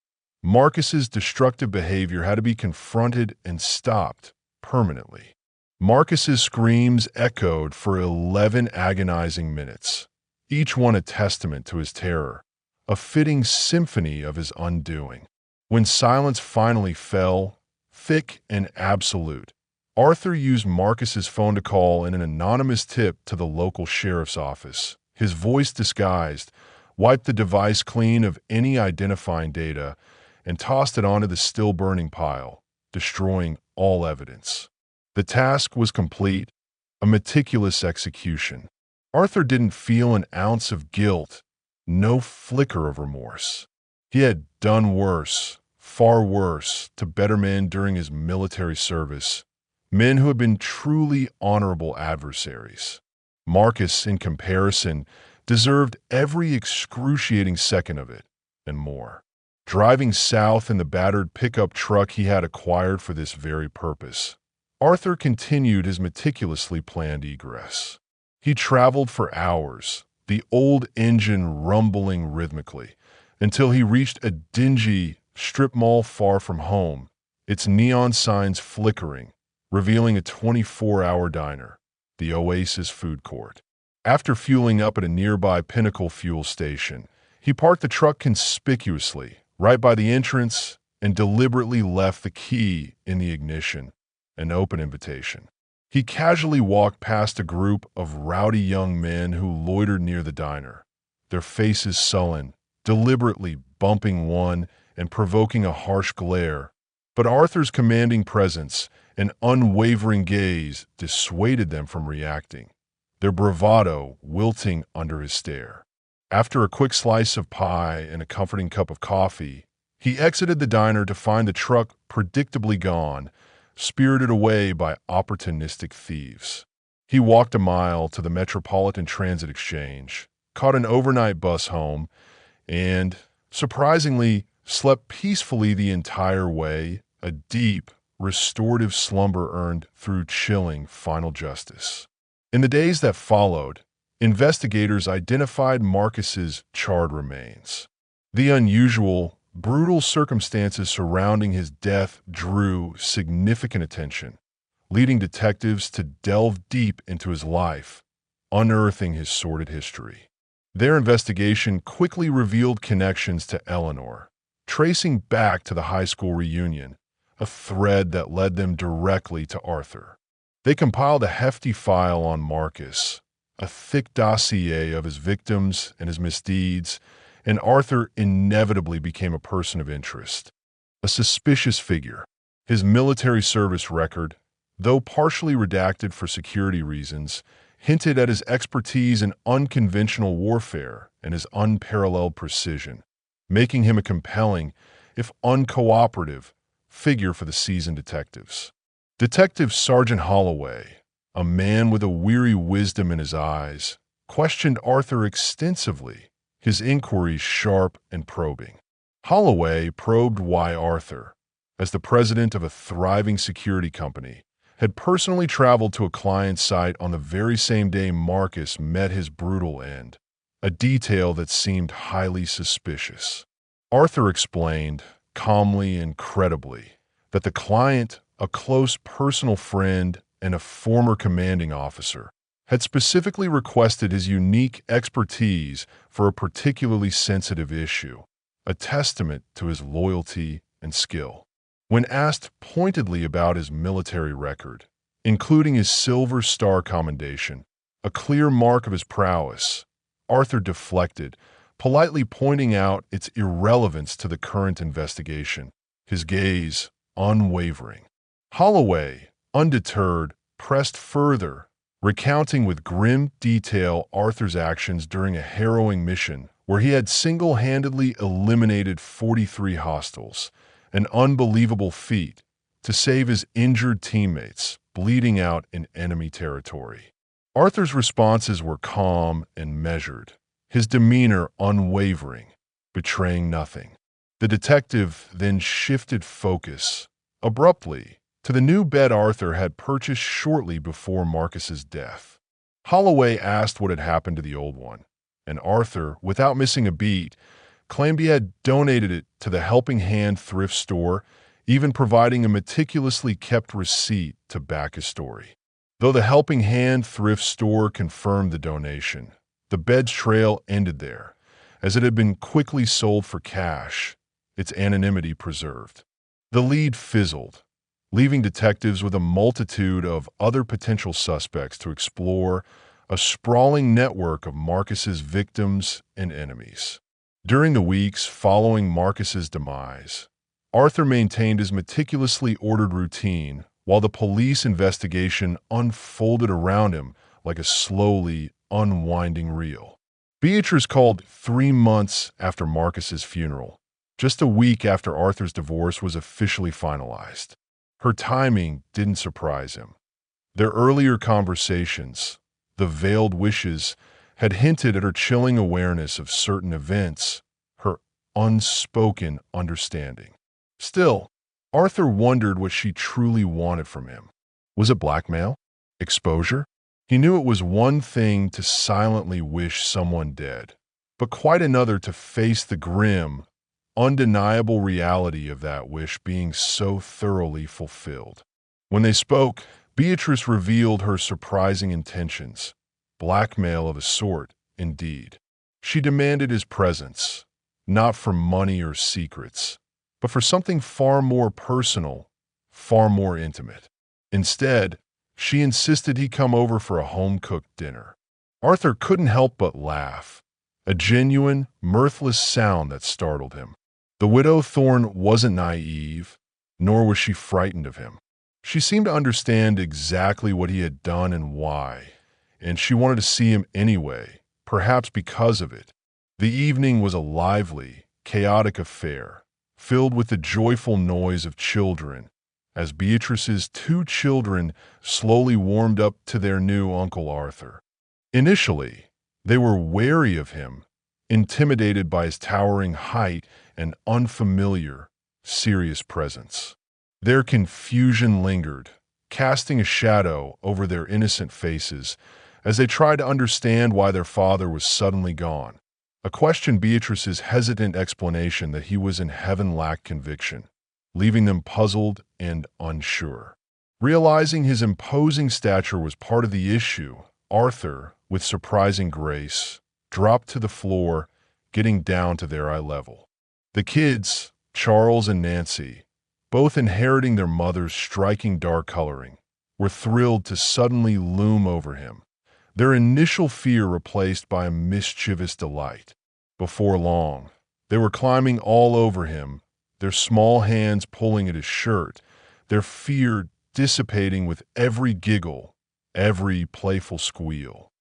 Marcus's destructive behavior had to be confronted and stopped permanently. Marcus's screams echoed for 11 agonizing minutes, each one a testament to his terror, a fitting symphony of his undoing. When silence finally fell, thick and absolute, Arthur used Marcus's phone to call in an anonymous tip to the local sheriff's office. His voice disguised, wiped the device clean of any identifying data, and tossed it onto the still-burning pile, destroying all evidence. The task was complete, a meticulous execution. Arthur didn't feel an ounce of guilt, no flicker of remorse. He had done worse, far worse, to better men during his military service, men who had been truly honorable adversaries. Marcus, in comparison, deserved every excruciating second of it, and more. Driving south in the battered pickup truck he had acquired for this very purpose, Arthur continued his meticulously planned egress. He traveled for hours, the old engine rumbling rhythmically, until he reached a dingy strip mall far from home, its neon signs flickering, revealing a 24-hour diner, the Oasis Food Court. After fueling up at a nearby Pinnacle fuel station, he parked the truck conspicuously, right by the entrance, and deliberately left the key in the ignition, an open invitation. He casually walked past a group of rowdy young men who loitered near the diner, their faces sullen, deliberately bumping one and provoking a harsh glare. But Arthur's commanding presence and unwavering gaze dissuaded them from reacting, their bravado wilting under his stare. After a quick slice of pie and a comforting cup of coffee, he exited the diner to find the truck predictably gone, spirited away by opportunistic thieves. He walked a mile to the Metropolitan Transit Exchange, caught an overnight bus home, and, surprisingly, slept peacefully the entire way, a deep, restorative slumber earned through chilling final justice. In the days that followed, investigators identified Marcus's charred remains. The unusual, brutal circumstances surrounding his death drew significant attention, leading detectives to delve deep into his life, unearthing his sordid history. Their investigation quickly revealed connections to Eleanor, tracing back to the high school reunion, a thread that led them directly to Arthur. They compiled a hefty file on Marcus, a thick dossier of his victims and his misdeeds, and Arthur inevitably became a person of interest. A suspicious figure, his military service record, though partially redacted for security reasons, hinted at his expertise in unconventional warfare and his unparalleled precision, making him a compelling, if uncooperative, figure for the seasoned detectives. Detective Sergeant Holloway, a man with a weary wisdom in his eyes, questioned Arthur extensively, his inquiries sharp and probing. Holloway probed why Arthur, as the president of a thriving security company, had personally traveled to a client's site on the very same day Marcus met his brutal end, a detail that seemed highly suspicious. Arthur explained, calmly and credibly, that the client, a close personal friend and a former commanding officer, had specifically requested his unique expertise for a particularly sensitive issue, a testament to his loyalty and skill. When asked pointedly about his military record, including his Silver Star Commendation, a clear mark of his prowess, Arthur deflected, politely pointing out its irrelevance to the current investigation, his gaze unwavering. Holloway, undeterred, pressed further, recounting with grim detail Arthur's actions during a harrowing mission where he had single-handedly eliminated 43 hostiles, an unbelievable feat, to save his injured teammates, bleeding out in enemy territory. Arthur's responses were calm and measured, his demeanor unwavering, betraying nothing. The detective then shifted focus, abruptly, to the new bed Arthur had purchased shortly before Marcus's death. Holloway asked what had happened to the old one, and Arthur, without missing a beat, claimed he had donated it to the Helping Hand thrift store, even providing a meticulously kept receipt to back his story. Though the Helping Hand thrift store confirmed the donation, the bed's trail ended there, as it had been quickly sold for cash, its anonymity preserved. The lead fizzled, leaving detectives with a multitude of other potential suspects to explore, a sprawling network of Marcus's victims and enemies. During the weeks following Marcus's demise, Arthur maintained his meticulously ordered routine while the police investigation unfolded around him like a slowly unwinding reel. Beatrice called 3 months after Marcus's funeral, just a week after Arthur's divorce was officially finalized. Her timing didn't surprise him. Their earlier conversations, the veiled wishes, had hinted at her chilling awareness of certain events, her unspoken understanding. Still, Arthur wondered what she truly wanted from him. Was it blackmail? Exposure? He knew it was one thing to silently wish someone dead, but quite another to face the grim, undeniable reality of that wish being so thoroughly fulfilled. When they spoke, Beatrice revealed her surprising intentions. Blackmail of a sort, indeed. She demanded his presence, not for money or secrets, but for something far more personal, far more intimate. Instead, she insisted he come over for a home-cooked dinner. Arthur couldn't help but laugh, a genuine, mirthless sound that startled him. The widow Thorne wasn't naive, nor was she frightened of him. She seemed to understand exactly what he had done and why, and she wanted to see him anyway, perhaps because of it. The evening was a lively, chaotic affair, filled with the joyful noise of children, as Beatrice's 2 children slowly warmed up to their new Uncle Arthur. Initially, they were wary of him, intimidated by his towering height and unfamiliar, serious presence. Their confusion lingered, casting a shadow over their innocent faces as they tried to understand why their father was suddenly gone. A question Beatrice's hesitant explanation that he was in heaven lacked conviction, leaving them puzzled and unsure. Realizing his imposing stature was part of the issue, Arthur, with surprising grace, dropped to the floor, getting down to their eye level. The kids, Charles and Nancy, both inheriting their mother's striking dark coloring, were thrilled to suddenly loom over him, their initial fear replaced by a mischievous delight. Before long, they were climbing all over him, their small hands pulling at his shirt, their fear dissipating with every giggle, every playful squeal.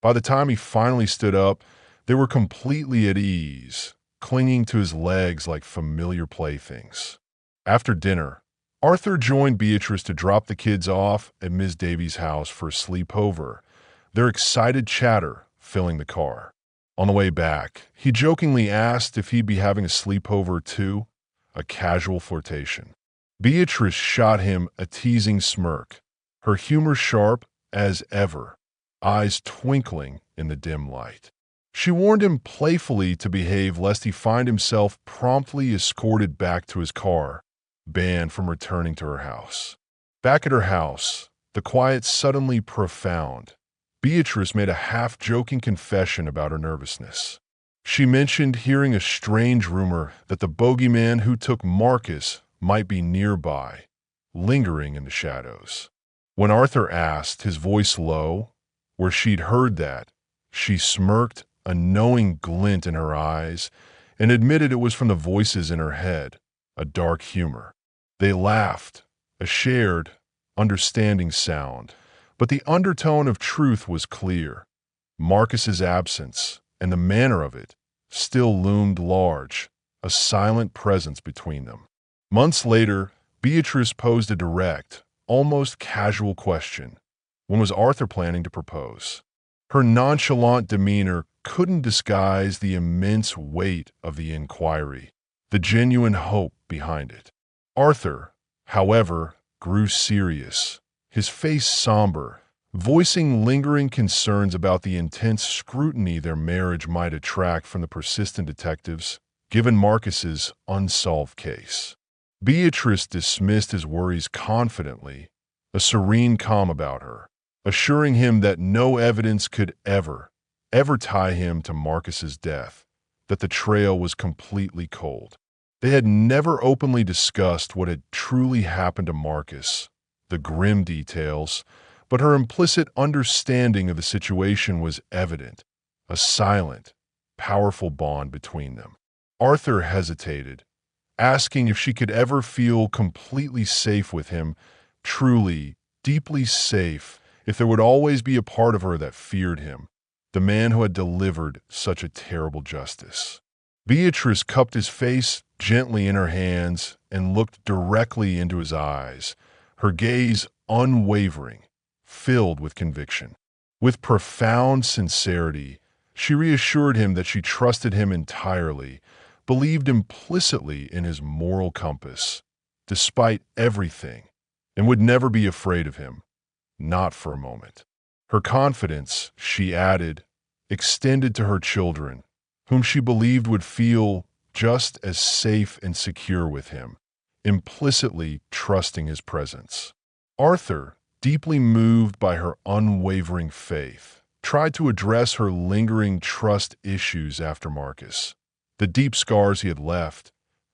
By the time he finally stood up, they were completely at ease, clinging to his legs like familiar playthings. After dinner, Arthur joined Beatrice to drop the kids off at Ms. Davies' house for a sleepover, their excited chatter filling the car. On the way back, he jokingly asked if he'd be having a sleepover too, a casual flirtation. Beatrice shot him a teasing smirk, her humor sharp as ever, eyes twinkling in the dim light. She warned him playfully to behave lest he find himself promptly escorted back to his car, banned from returning to her house. Back at her house, the quiet suddenly profound. Beatrice made a half-joking confession about her nervousness. She mentioned hearing a strange rumor that the bogeyman who took Marcus might be nearby, lingering in the shadows. When Arthur asked, his voice low, where she'd heard that, she smirked, a knowing glint in her eyes, and admitted it was from the voices in her head, a dark humor. They laughed, a shared, understanding sound, but the undertone of truth was clear. Marcus's absence, and the manner of it, still loomed large, a silent presence between them. Months later, Beatrice posed a direct, almost casual question. When was Arthur planning to propose? Her nonchalant demeanor couldn't disguise the immense weight of the inquiry, the genuine hope behind it. Arthur, however, grew serious, his face somber, voicing lingering concerns about the intense scrutiny their marriage might attract from the persistent detectives, given Marcus's unsolved case. Beatrice dismissed his worries confidently, a serene calm about her, assuring him that no evidence could ever tie him to Marcus's death, that the trail was completely cold. They had never openly discussed what had truly happened to Marcus, the grim details, but her implicit understanding of the situation was evident, a silent, powerful bond between them. Arthur hesitated, asking if she could ever feel completely safe with him, truly, deeply safe, if there would always be a part of her that feared him, the man who had delivered such a terrible justice. Beatrice cupped his face gently in her hands and looked directly into his eyes, her gaze unwavering, filled with conviction. With profound sincerity, She reassured him that she trusted him entirely, believed implicitly in his moral compass, despite everything, and would never be afraid of him, not for a moment. Her confidence, she added, extended to her children, whom she believed would feel just as safe and secure with him, implicitly trusting his presence. Arthur, deeply moved by her unwavering faith, tried to address her lingering trust issues after Marcus, the deep scars he had left,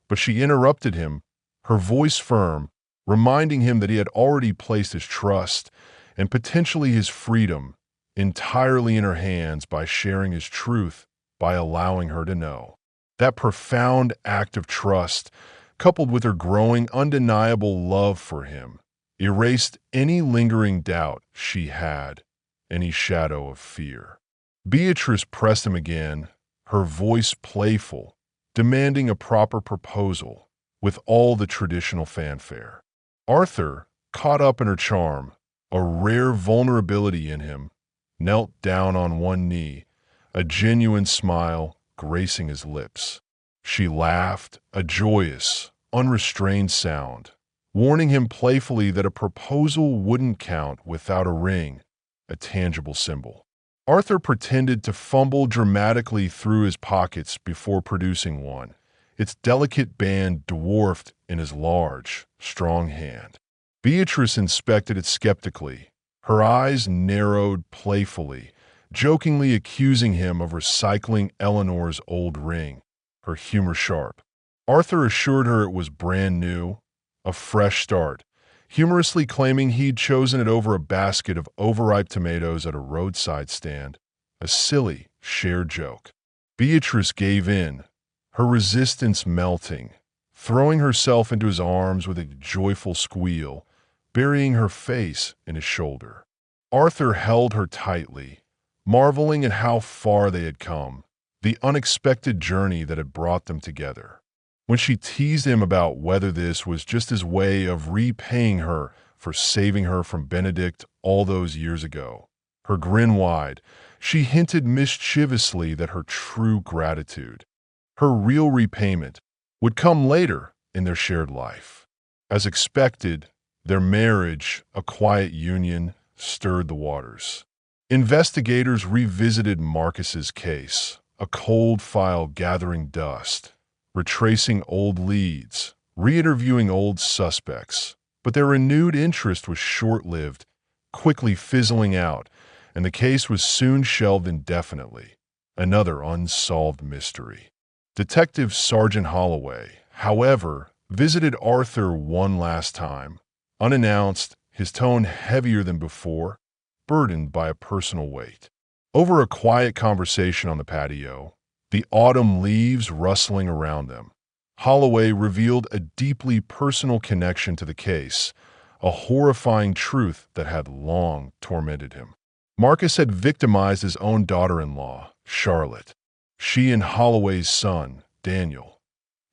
but she interrupted him, her voice firm, reminding him that he had already placed his trust and potentially his freedom entirely in her hands by sharing his truth, by allowing her to know. That profound act of trust, coupled with her growing undeniable love for him, erased any lingering doubt she had, any shadow of fear. Beatrice pressed him again, her voice playful, demanding a proper proposal, with all the traditional fanfare. Arthur, caught up in her charm, a rare vulnerability in him, knelt down on one knee, a genuine smile gracing his lips. She laughed, a joyous, unrestrained sound, warning him playfully that a proposal wouldn't count without a ring, a tangible symbol. Arthur pretended to fumble dramatically through his pockets before producing one, its delicate band dwarfed in his large, strong hand. Beatrice inspected it skeptically, her eyes narrowed playfully, jokingly accusing him of recycling Eleanor's old ring, her humor sharp. Arthur assured her it was brand new, a fresh start, humorously claiming he'd chosen it over a basket of overripe tomatoes at a roadside stand, a silly, shared joke. Beatrice gave in, her resistance melting, throwing herself into his arms with a joyful squeal, burying her face in his shoulder. Arthur held her tightly, marveling at how far they had come, the unexpected journey that had brought them together. When she teased him about whether this was just his way of repaying her for saving her from Benedict all those years ago, her grin wide, she hinted mischievously that her true gratitude, her real repayment, would come later in their shared life. As expected, their marriage, a quiet union, stirred the waters. Investigators revisited Marcus's case, a cold file gathering dust, retracing old leads, re-interviewing old suspects, but their renewed interest was short-lived, quickly fizzling out, and the case was soon shelved indefinitely, another unsolved mystery. Detective Sergeant Holloway, however, visited Arthur one last time, unannounced, his tone heavier than before, burdened by a personal weight. Over a quiet conversation on the patio, the autumn leaves rustling around them, Holloway revealed a deeply personal connection to the case, a horrifying truth that had long tormented him. Marcus had victimized his own daughter-in-law, Charlotte. She and Holloway's son, Daniel,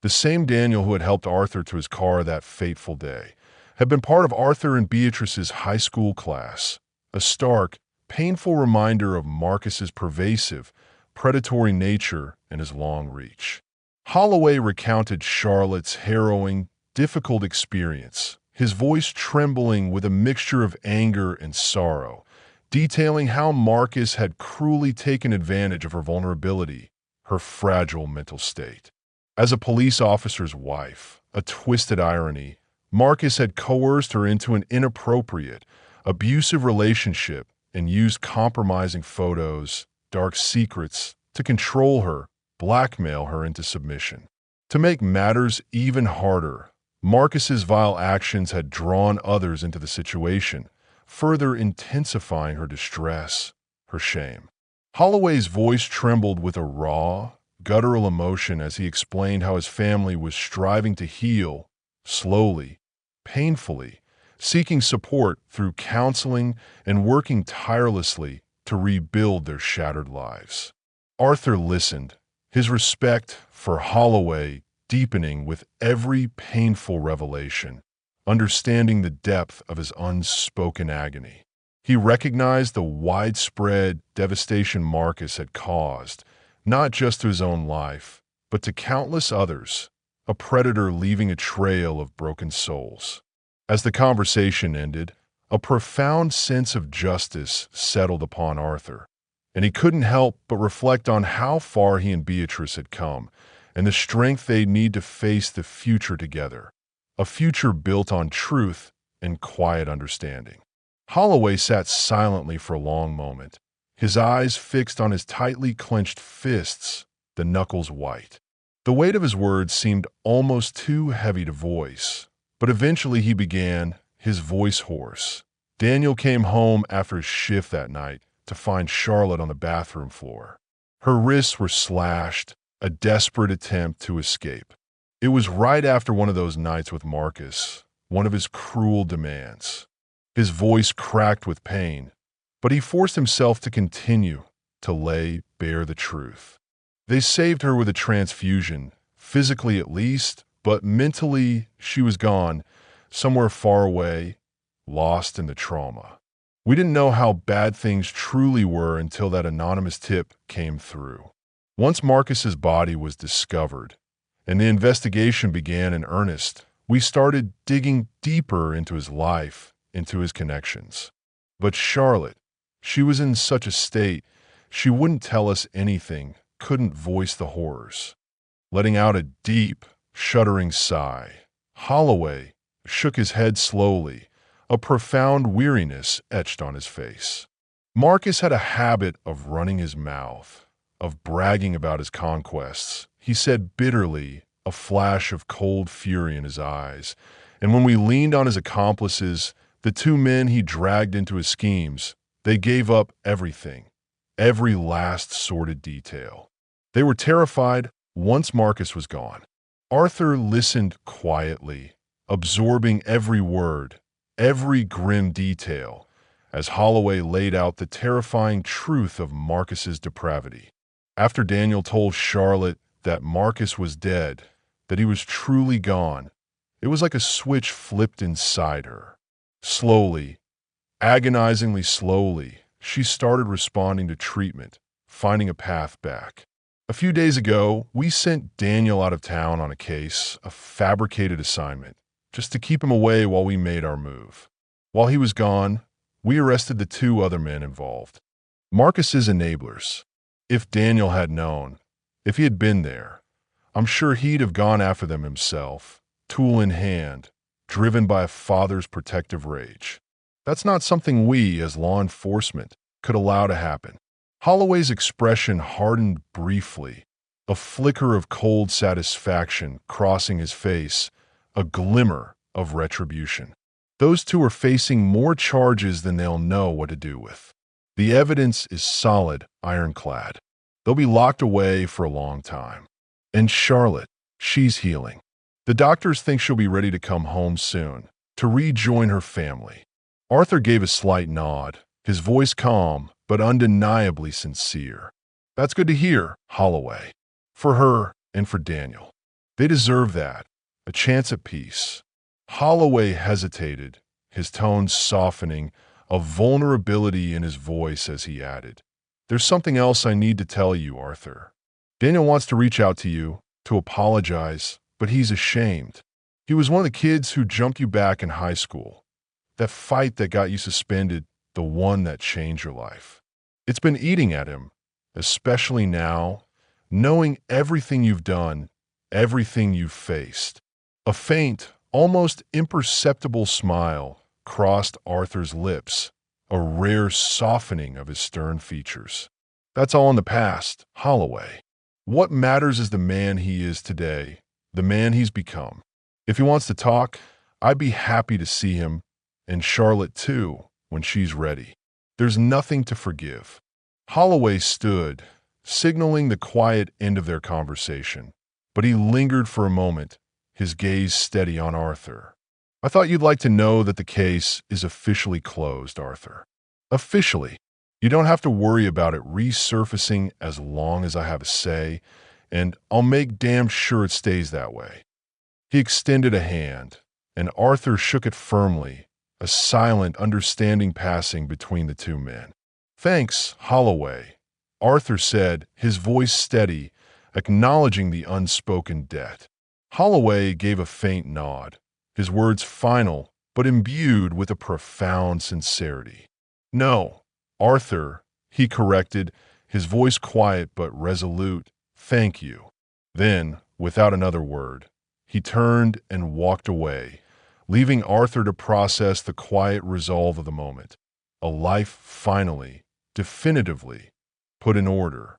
the same Daniel who had helped Arthur to his car that fateful day, had been part of Arthur and Beatrice's high school class, a stark, painful reminder of Marcus's pervasive, predatory nature and his long reach. Holloway recounted Charlotte's harrowing, difficult experience, his voice trembling with a mixture of anger and sorrow, detailing how Marcus had cruelly taken advantage of her vulnerability, her fragile mental state. As a police officer's wife, a twisted irony, Marcus had coerced her into an inappropriate, abusive relationship and used compromising photos, dark secrets, to control her, blackmail her into submission. To make matters even harder, Marcus's vile actions had drawn others into the situation, further intensifying her distress, her shame. Holloway's voice trembled with a raw, guttural emotion as he explained how his family was striving to heal, slowly, painfully, seeking support through counseling and working tirelessly to rebuild their shattered lives. Arthur listened, his respect for Holloway deepening with every painful revelation, understanding the depth of his unspoken agony. He recognized the widespread devastation Marcus had caused, not just to his own life, but to countless others, a predator leaving a trail of broken souls. As the conversation ended, a profound sense of justice settled upon Arthur, and he couldn't help but reflect on how far he and Beatrice had come, and the strength they'd need to face the future together, a future built on truth and quiet understanding. Holloway sat silently for a long moment, his eyes fixed on his tightly clenched fists, the knuckles white. The weight of his words seemed almost too heavy to voice, but eventually he began, his voice hoarse. Daniel came home after his shift that night to find Charlotte on the bathroom floor. Her wrists were slashed, a desperate attempt to escape. It was right after one of those nights with Marcus, one of his cruel demands. His voice cracked with pain, but he forced himself to continue to lay bare the truth. They saved her with a transfusion, physically at least, but mentally she was gone, somewhere far away, lost in the trauma. We didn't know how bad things truly were until that anonymous tip came through. Once Marcus's body was discovered, and the investigation began in earnest, we started digging deeper into his life, into his connections. But Charlotte, she was in such a state, she wouldn't tell us anything, couldn't voice the horrors. Letting out a deep, shuddering sigh, Holloway shook his head slowly, a profound weariness etched on his face. Marcus had a habit of running his mouth, of bragging about his conquests. He said bitterly, a flash of cold fury in his eyes, and when we leaned on his accomplices, the two men he dragged into his schemes, they gave up everything, every last sordid detail. They were terrified once Marcus was gone. Arthur listened quietly, absorbing every word, every grim detail, as Holloway laid out the terrifying truth of Marcus's depravity. After Daniel told Charlotte that Marcus was dead, that he was truly gone, it was like a switch flipped inside her. Slowly, agonizingly slowly, she started responding to treatment, finding a path back. A few days ago, we sent Daniel out of town on a case, a fabricated assignment, just to keep him away while we made our move. While he was gone, we arrested the two other men involved, Marcus's enablers. If Daniel had known, if he had been there, I'm sure he'd have gone after them himself, tool in hand, driven by a father's protective rage. That's not something we, as law enforcement, could allow to happen. Holloway's expression hardened briefly, a flicker of cold satisfaction crossing his face, a glimmer of retribution. Those two are facing more charges than they'll know what to do with. The evidence is solid, ironclad. They'll be locked away for a long time. And Charlotte, she's healing. The doctors think she'll be ready to come home soon, to rejoin her family. Arthur gave a slight nod, his voice calm, but undeniably sincere. That's good to hear, Holloway. For her and for Daniel. They deserve that, a chance at peace. Holloway hesitated, his tone softening, a vulnerability in his voice as he added, "There's something else I need to tell you, Arthur. Daniel wants to reach out to you, to apologize, but he's ashamed. He was one of the kids who jumped you back in high school. That fight that got you suspended, the one that changed your life. It's been eating at him, especially now, knowing everything you've done, everything you've faced." A faint, almost imperceptible smile crossed Arthur's lips, a rare softening of his stern features. "That's all in the past, Holloway. What matters is the man he is today, the man he's become. If he wants to talk, I'd be happy to see him, and Charlotte too, when she's ready. There's nothing to forgive." Holloway stood, signaling the quiet end of their conversation, but he lingered for a moment, his gaze steady on Arthur. "I thought you'd like to know that the case is officially closed, Arthur. Officially. You don't have to worry about it resurfacing as long as I have a say, and I'll make damn sure it stays that way." He extended a hand, and Arthur shook it firmly, a silent, understanding passing between the two men. "Thanks, Holloway," Arthur said, his voice steady, acknowledging the unspoken debt. Holloway gave a faint nod, his words final but imbued with a profound sincerity. "No, Arthur," he corrected, his voice quiet but resolute. "Thank you." Then, without another word, he turned and walked away, leaving Arthur to process the quiet resolve of the moment. A life finally, definitively, put in order.